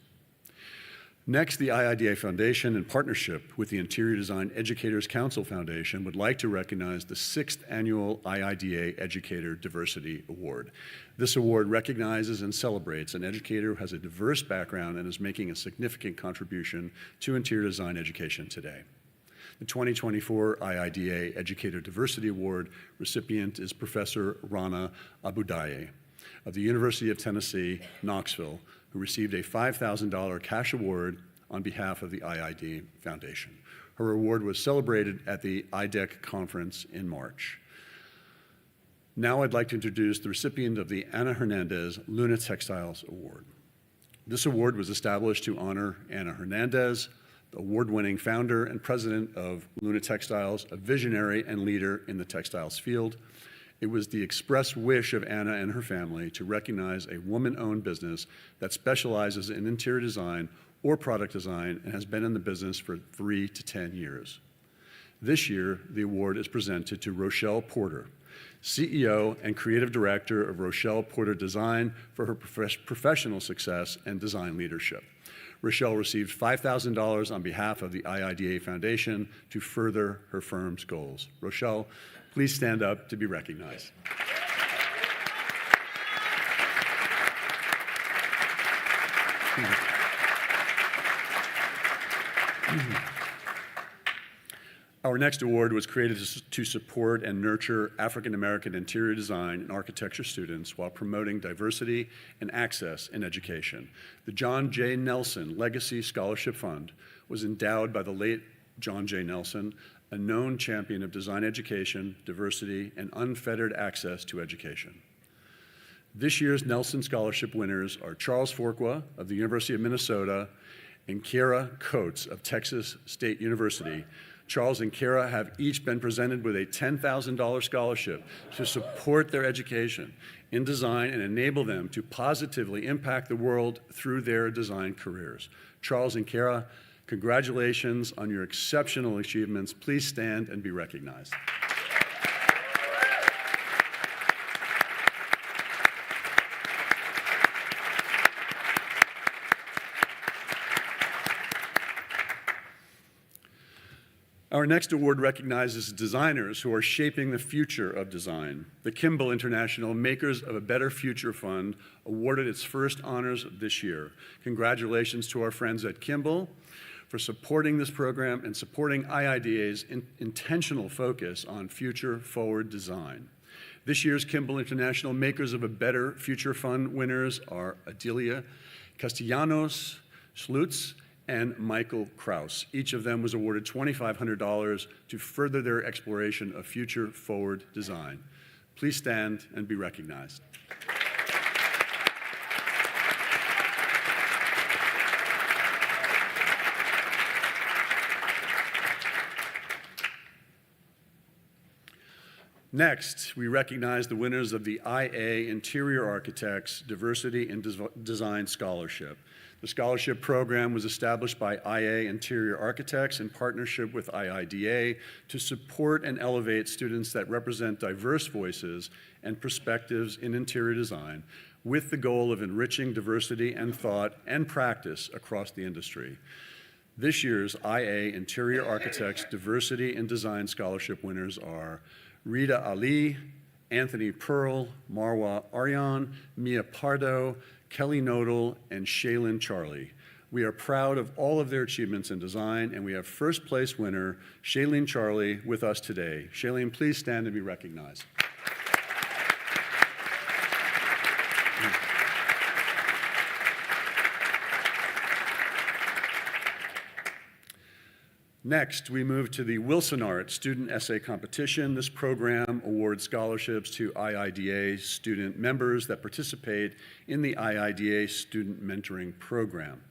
Next, the IIDA Foundation, in partnership with the Interior Design Educators Council Foundation, would like to recognize the 6th Annual IIDA Educator Diversity Award. This award recognizes and celebrates an educator who has a diverse background and is making a significant contribution to interior design education today. The 2024 IIDA Educator Diversity Award recipient is Professor Rana Abudaye of the University of Tennessee, Knoxville, who received a $5,000 cash award on behalf of the IIDA Foundation. Her award was celebrated at the IDEC conference in March. Now I'd like to introduce the recipient of the Ana Hernandez Luna Textiles Award. This award was established to honor Ana Hernandez, the award-winning founder and president of Luna Textiles, a visionary and leader in the textiles field. It was the express wish of Anna and her family to recognize a woman-owned business that specializes in interior design or product design and has been in the business for 3 to 10 years. This year, the award is presented to Rochelle Porter, CEO and Creative Director of Rochelle Porter Design, for her professional success and design leadership. Rochelle received $5,000 on behalf of the IIDA Foundation to further her firm's goals. Rochelle, please stand up to be recognized. Our next award was created to support and nurture African American interior design and architecture students while promoting diversity and access in education. The John J. Nelson Legacy Scholarship Fund was endowed by the late John J. Nelson, a known champion of design education, diversity, and unfettered access to education. This year's Nelson Scholarship winners are Charles Forqua of the University of Minnesota and Kiara Coates of Texas State University. Charles and Kiara have each been presented with a $10,000 scholarship to support their education in design and enable them to positively impact the world through their design careers. Charles and Kiara, congratulations on your exceptional achievements. Please stand and be recognized. Our next award recognizes designers who are shaping the future of design. The Kimball International Makers of a Better Future Fund awarded its first honors this year. Congratulations to our friends at Kimball for supporting this program and supporting IIDA's intentional focus on future-forward design. This year's Kimball International Makers of a Better Future Fund winners are Adelia Castellanos Schlutz and Michael Kraus. Each of them was awarded $2,500 to further their exploration of future-forward design. Please stand and be recognized. Next, we recognize the winners of the IA Interior Architects Diversity in Design Scholarship. The scholarship program was established by IA Interior Architects in partnership with IIDA to support and elevate students that represent diverse voices and perspectives in interior design, with the goal of enriching diversity and thought and practice across the industry. This year's IA Interior Architects Diversity in Design Scholarship winners are Rita Ali, Anthony Pearl, Marwa Aryan, Mia Pardo, Kelly Nodal, and Shaylin Charlie. We are proud of all of their achievements in design, and we have first place winner Shaylin Charlie with us today. Shaylin, please stand and be recognized. Next, we move to the Wilson Art Student Essay Competition. This program awards scholarships to IIDA student members that participate in the IIDA Student Mentoring Program.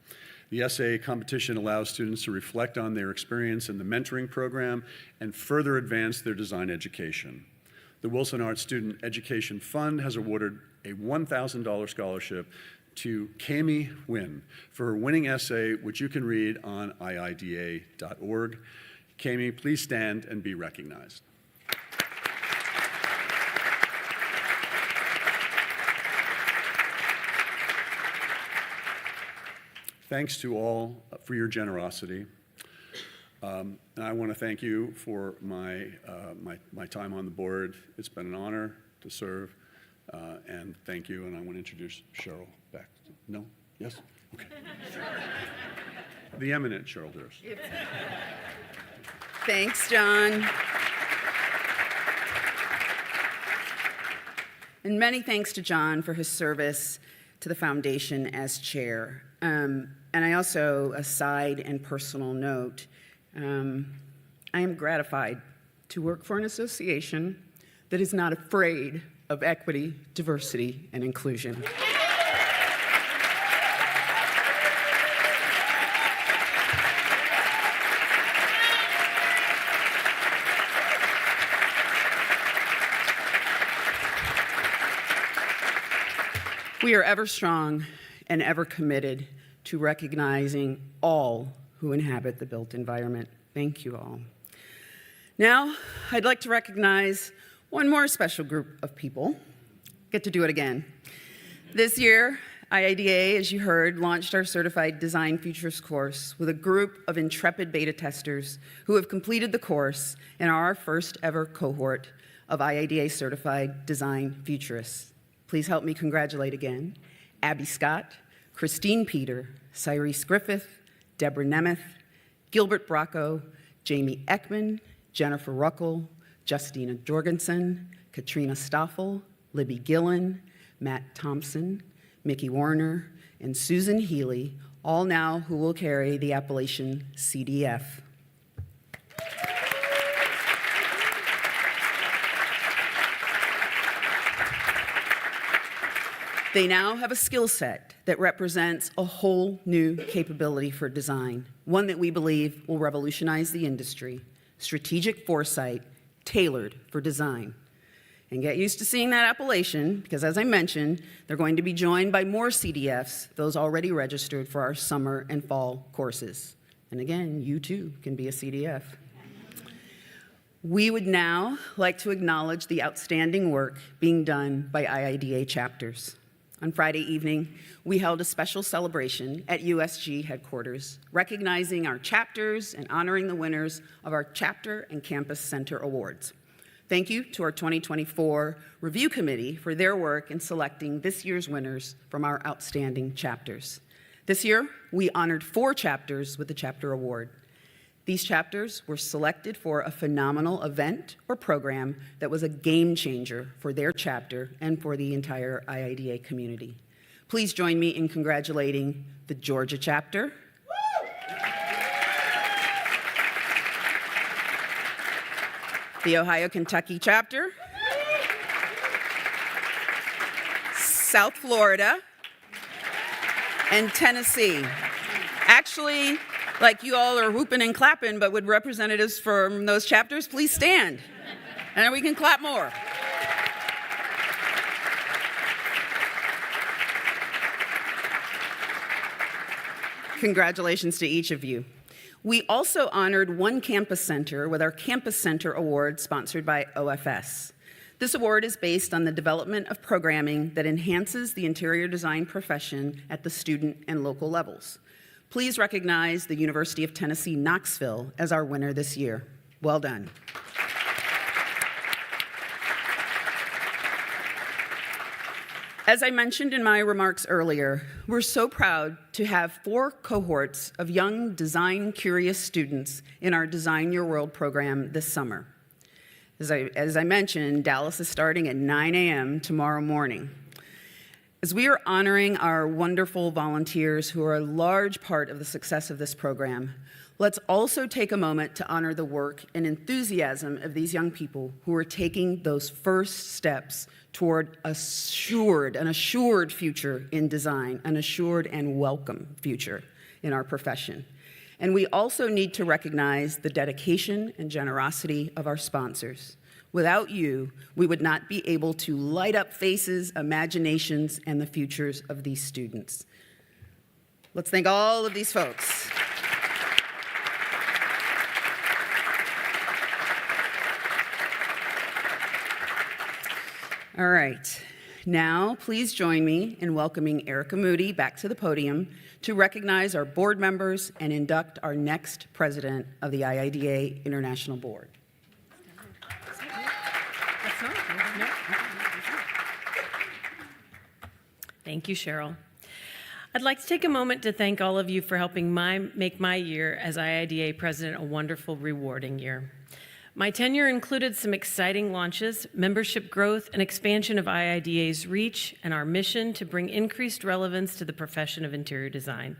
The essay competition allows students to reflect on their experience in the mentoring program and further advance their design education. The Wilson Art Student Education Fund has awarded a $1,000 scholarship to Kami Nguyen for her winning essay, which you can read on iida.org. Kami, please stand and be recognized. Thanks to all for your generosity. And I want to thank you for my time on the board. It's been an honor to serve, and thank you. And I want to introduce Cheryl back. No? Yes? Okay. The eminent Cheryl Durst. Thanks, John. And many thanks to John for his service to the foundation as chair. And I also, a side and personal note, I am gratified to work for an association that is not afraid of equity, diversity, and inclusion. We are ever strong and ever committed to recognizing all who inhabit the built environment. Thank you all. Now, I'd like to recognize one more special group of people. Get to do it again. This year, IIDA, as you heard, launched our Certified Design Futurist course with a group of intrepid beta testers who have completed the course and are our first ever cohort of IIDA Certified Design Futurists. Please help me congratulate again Abby Scott, Christine Peter, Cyrese Griffith, Deborah Nemeth, Gilbert Bracco, Jamie Ekman, Jennifer Ruckel, Justina Jorgensen, Katrina Stoffel, Libby Gillen, Matt Thompson, Mickey Warner, and Susan Healy, all now who will carry the appellation CDF. They now have a skill set that represents a whole new capability for design, one that we believe will revolutionize the industry, strategic foresight tailored for design. And get used to seeing that appellation, because as I mentioned, they're going to be joined by more CDFs, those already registered for our summer and fall courses. And again, you too can be a CDF. We would now like to acknowledge the outstanding work being done by IIDA chapters. On Friday evening, we held a special celebration at USG headquarters, recognizing our chapters and honoring the winners of our Chapter and Campus Center Awards. Thank you to our 2024 Review Committee for their work in selecting this year's winners from our outstanding chapters. This year, we honored 4 chapters with the Chapter Award. These chapters were selected for a phenomenal event or program that was a game changer for their chapter and for the entire IIDA community. Please join me in congratulating the Georgia chapter, the Ohio-Kentucky chapter, South Florida, and Tennessee. Actually, like you all are whooping and clapping, but would representatives from those chapters please stand? And then we can clap more. Congratulations to each of you. We also honored one campus center with our Campus Center Award sponsored by OFS. This award is based on the development of programming that enhances the interior design profession at the student and local levels. Please recognize the University of Tennessee, Knoxville as our winner this year. Well done. As I mentioned in my remarks earlier, we're so proud to have 4 cohorts of young design-curious students in our Design Your World program this summer. As I mentioned, Dallas is starting at 9 a.m. tomorrow morning. As we are honoring our wonderful volunteers who are a large part of the success of this program, let's also take a moment to honor the work and enthusiasm of these young people who are taking those first steps toward an assured future in design, an assured and welcome future in our profession. And we also need to recognize the dedication and generosity of our sponsors. Without you, we would not be able to light up faces, imaginations, and the futures of these students. Let's thank all of these folks. All right. Now, please join me in welcoming Erica Moody back to the podium to recognize our board members and induct our next president of the IIDA International Board. Thank you, Cheryl. I'd like to take a moment to thank all of you for helping make my year as IIDA president a wonderful, rewarding year. My tenure included some exciting launches, membership growth, and expansion of IIDA's reach, and our mission to bring increased relevance to the profession of interior design.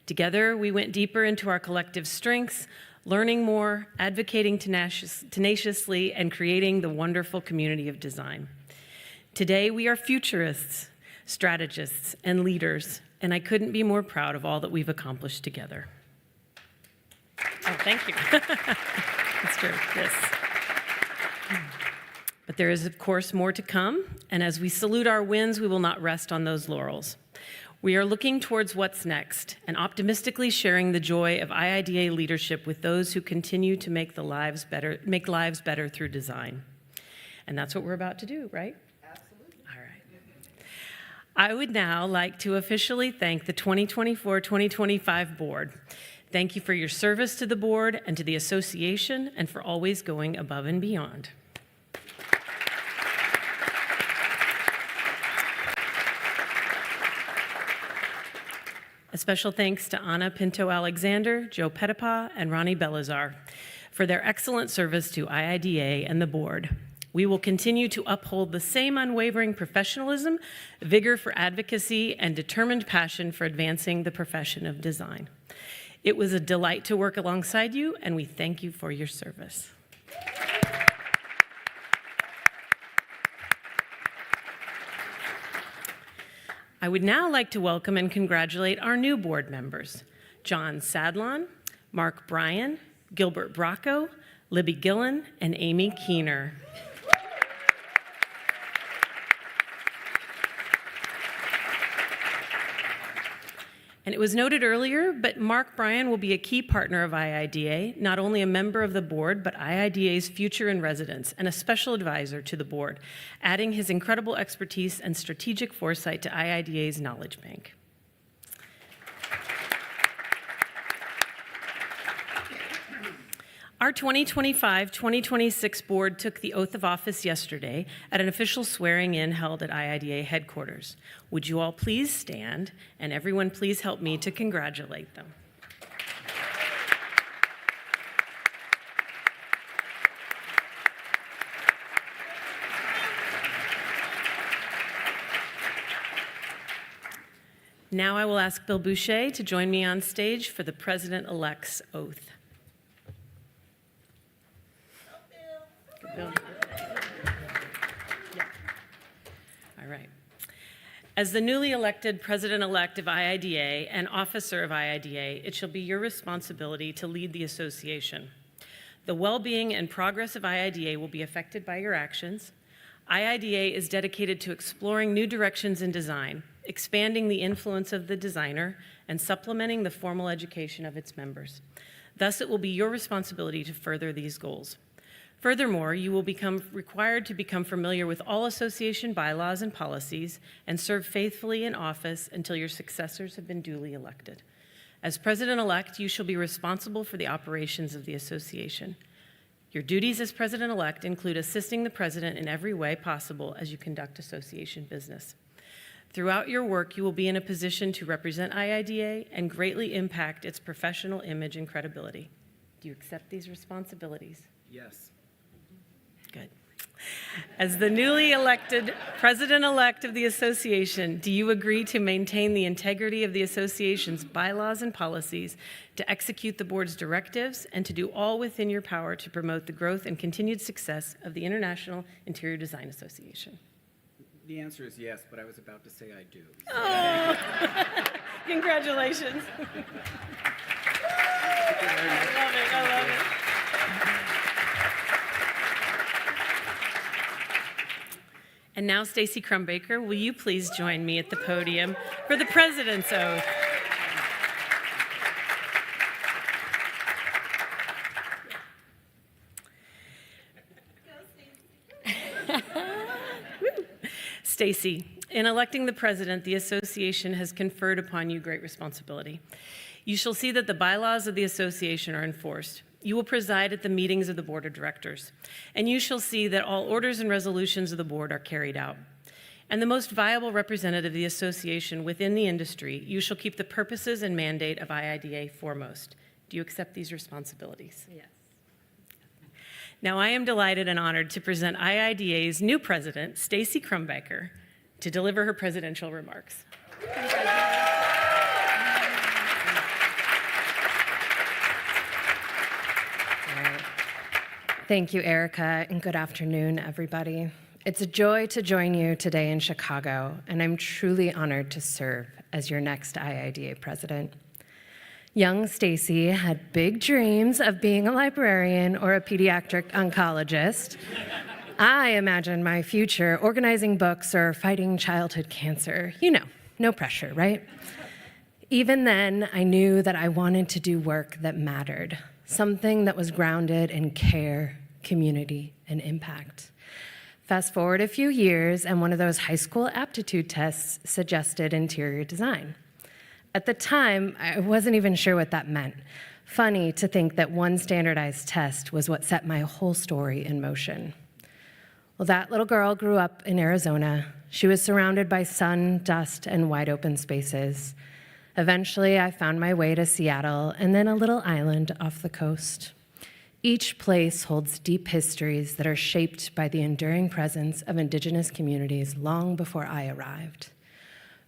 Together, we went deeper into our collective strengths, learning more, advocating tenaciously, and creating the wonderful community of design. Today, we are futurists, strategists, and leaders, and I couldn't be more proud of all that we've accomplished together. Oh, thank you. That's true, yes. But there is, of course, more to come, and as we salute our wins, we will not rest on those laurels. We are looking towards what's next and optimistically sharing the joy of IIDA leadership with those who continue to make lives better through design. And that's what we're about to do, right? Absolutely. All right. I would now like to officially thank the 2024-2025 board. Thank you for your service to the board and to the association and for always going above and beyond. A special thanks to Anna Pinto-Alexander, Joe Pettipa, and Ronnie Belazar for their excellent service to IIDA and the board. We will continue to uphold the same unwavering professionalism, vigor for advocacy, and determined passion for advancing the profession of design. It was a delight to work alongside you, and we thank you for your service. I would now like to welcome and congratulate our new board members, John Sadlon, Mark Bryan, Gilbert Bracco, Libby Gillen, and Amy Keener. And it was noted earlier, but Mark Bryan will be a key partner of IIDA, not only a member of the board, but IIDA's future in residence and a special advisor to the board, adding his incredible expertise and strategic foresight to IIDA's knowledge bank. Our 2025-2026 board took the oath of office yesterday at an official swearing-in held at IIDA headquarters. Would you all please stand, and everyone please help me to congratulate them. Now I will ask Bill Boucher to join me on stage for the President-elect's oath. Bill. Yeah. All right. As the newly elected President-elect of IIDA and officer of IIDA, it shall be your responsibility to lead the association. The well-being and progress of IIDA will be affected by your actions. IIDA is dedicated to exploring new directions in design, expanding the influence of the designer, and supplementing the formal education of its members. Thus, it will be your responsibility to further these goals. Furthermore, you will become required to become familiar with all association bylaws and policies and serve faithfully in office until your successors have been duly elected. As president-elect, you shall be responsible for the operations of the association. Your duties as president-elect include assisting the president in every way possible as you conduct association business. Throughout your work, you will be in a position to represent IIDA and greatly impact its professional image and credibility. Do you accept these responsibilities? Yes. Good. As the newly elected president-elect of the association, do you agree to maintain the integrity of the association's bylaws and policies, to execute the board's directives, and to do all within your power to promote the growth and continued success of the International Interior Design Association? The answer is yes, but I was about to say I do. Oh, congratulations. I love it. And now, Stacy Crumbaker, will you please join me at the podium for the President's Oath? Stacy, in electing the president, the association has conferred upon you great responsibility. You shall see that the bylaws of the association are enforced. You will preside at the meetings of the board of directors, and you shall see that all orders and resolutions of the board are carried out. And the most viable representative of the association within the industry, you shall keep the purposes and mandate of IIDA foremost. Do you accept these responsibilities? Yes. Now, I am delighted and honored to present IIDA's new president, Stacy Krumbacher, to deliver her presidential remarks. Thank you, Erica, and good afternoon, everybody. It's a joy to join you today in Chicago, and I'm truly honored to serve as your next IIDA president. Young Stacy had big dreams of being a librarian or a pediatric oncologist. I imagined my future organizing books or fighting childhood cancer. You know, no pressure, right? Even then, I knew that I wanted to do work that mattered, something that was grounded in care, community, and impact. Fast forward a few years, and one of those high school aptitude tests suggested interior design. At the time, I wasn't even sure what that meant. Funny to think that one standardized test was what set my whole story in motion. Well, that little girl grew up in Arizona. She was surrounded by sun, dust, and wide open spaces. Eventually, I found my way to Seattle and then a little island off the coast. Each place holds deep histories that are shaped by the enduring presence of Indigenous communities long before I arrived.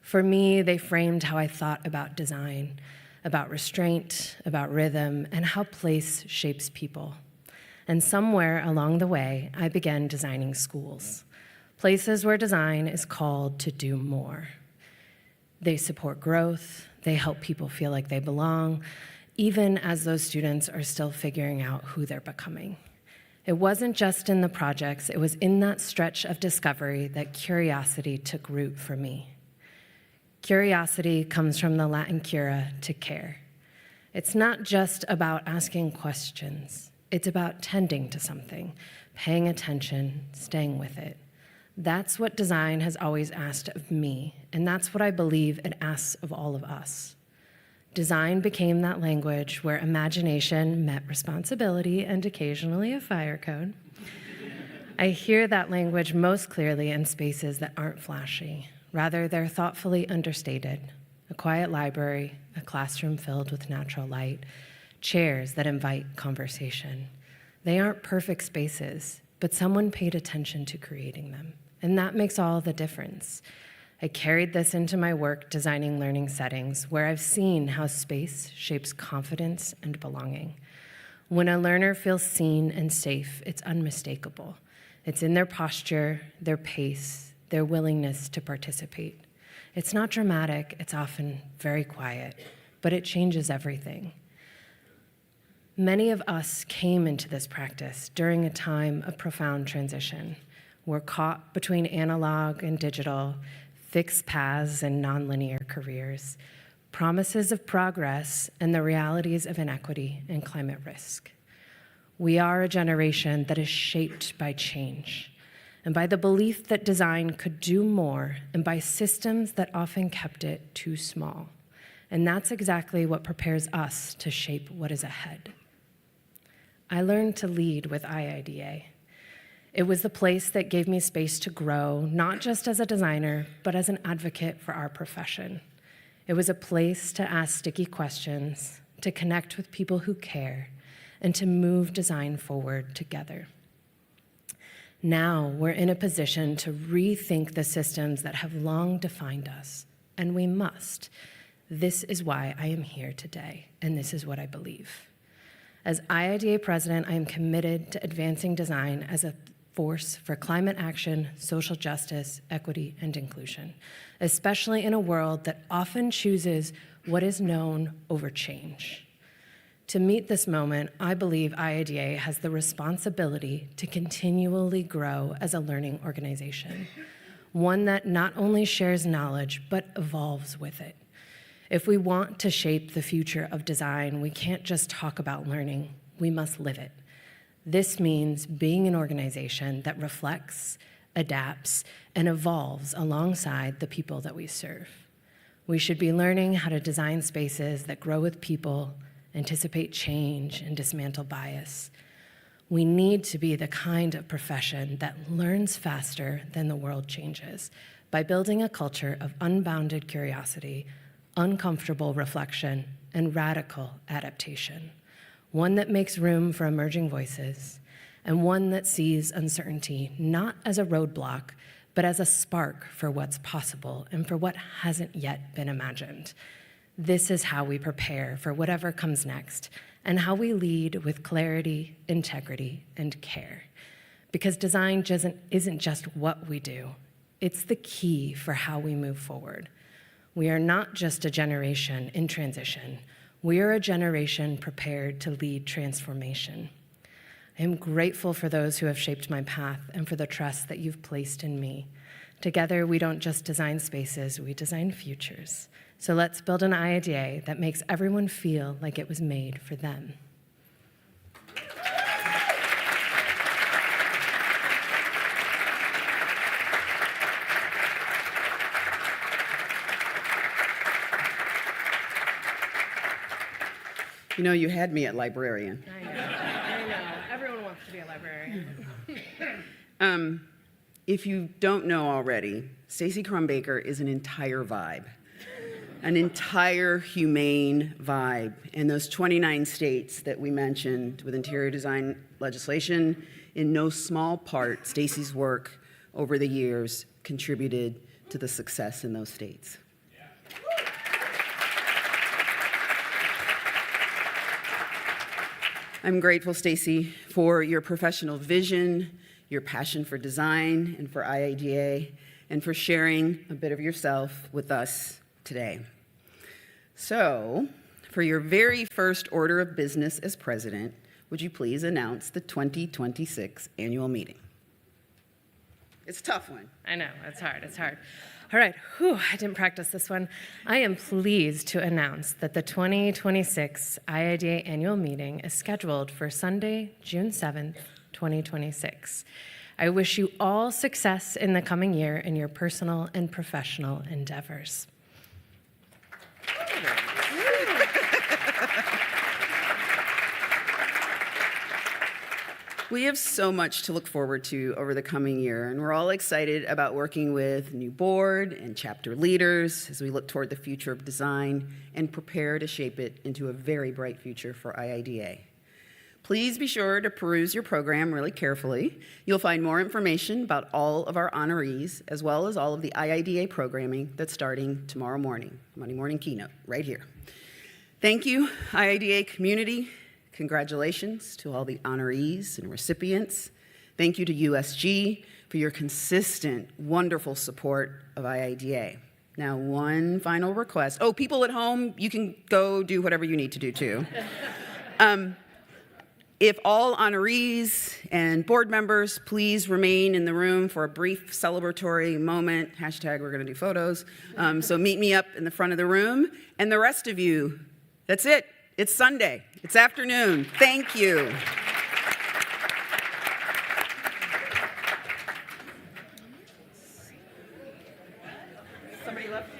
For me, they framed how I thought about design, about restraint, about rhythm, and how place shapes people. And somewhere along the way, I began designing schools, places where design is called to do more. They support growth, they help people feel like they belong, even as those students are still figuring out who they're becoming. It wasn't just in the projects, it was in that stretch of discovery that curiosity took root for me. Curiosity comes from the Latin cura, to care. It's not just about asking questions. It's about tending to something, paying attention, staying with it. That's what design has always asked of me, and that's what I believe it asks of all of us. Design became that language where imagination met responsibility and occasionally a fire code. I hear that language most clearly in spaces that aren't flashy. Rather, they're thoughtfully understated. A quiet library, a classroom filled with natural light, chairs that invite conversation. They aren't perfect spaces, but someone paid attention to creating them, and that makes all the difference. I carried this into my work designing learning settings, where I've seen how space shapes confidence and belonging. When a learner feels seen and safe, it's unmistakable. It's in their posture, their pace, their willingness to participate. It's not dramatic, it's often very quiet, but it changes everything. Many of us came into this practice during a time of profound transition. We're caught between analog and digital, fixed paths and nonlinear careers, promises of progress and the realities of inequity and climate risk. We are a generation that is shaped by change, and by the belief that design could do more, and by systems that often kept it too small. And that's exactly what prepares us to shape what is ahead. I learned to lead with IIDA. It was the place that gave me space to grow, not just as a designer, but as an advocate for our profession. It was a place to ask sticky questions, to connect with people who care, and to move design forward together. Now we're in a position to rethink the systems that have long defined us, and we must. This is why I am here today, and this is what I believe. As IIDA president, I am committed to advancing design as a force for climate action, social justice, equity, and inclusion, especially in a world that often chooses what is known over change. To meet this moment, I believe IIDA has the responsibility to continually grow as a learning organization, one that not only shares knowledge, but evolves with it. If we want to shape the future of design, we can't just talk about learning, we must live it. This means being an organization that reflects, adapts, and evolves alongside the people that we serve. We should be learning how to design spaces that grow with people, anticipate change, and dismantle bias. We need to be the kind of profession that learns faster than the world changes by building a culture of unbounded curiosity, uncomfortable reflection, and radical adaptation. One that makes room for emerging voices, and one that sees uncertainty not as a roadblock, but as a spark for what's possible and for what hasn't yet been imagined. This is how we prepare for whatever comes next, and how we lead with clarity, integrity, and care. Because design isn't just what we do, it's the key for how we move forward. We are not just a generation in transition, we are a generation prepared to lead transformation. I am grateful for those who have shaped my path and for the trust that you've placed in me. Together, we don't just design spaces, we design futures. So let's build an IIDA that makes everyone feel like it was made for them. You know, you had me at librarian. I know. Everyone wants to be a librarian. If you don't know already, Stacey Crumbaker is an entire vibe. An entire humane vibe. And those 29 states that we mentioned with interior design legislation, in no small part, Stacey's work over the years contributed to the success in those states. I'm grateful, Stacey, for your professional vision, your passion for design and for IIDA, and for sharing a bit of yourself with us today. So, for your very first order of business as president, would you please announce the 2026 annual meeting? It's a tough one. I know, it's hard. All right, I didn't practice this one. I am pleased to announce that the 2026 IIDA Annual Meeting is scheduled for Sunday, June 7th, 2026. I wish you all success in the coming year in your personal and professional endeavors. We have so much to look forward to over the coming year, and we're all excited about working with new board and chapter leaders as we look toward the future of design and prepare to shape it into a very bright future for IIDA. Please be sure to peruse your program really carefully. You'll find more information about all of our honorees, as well as all of the IIDA programming that's starting tomorrow morning, Monday morning keynote, right here. Thank you, IIDA community. Congratulations to all the honorees and recipients. Thank you to USG for your consistent, wonderful support of IIDA. Now, one final request. Oh, people at home, you can go do whatever you need to do too. If all honorees and board members please remain in the room for a brief celebratory moment, hashtag we're gonna do photos. So meet me up in the front of the room. And the rest of you, that's it. It's Sunday. It's afternoon. Thank you. Somebody left?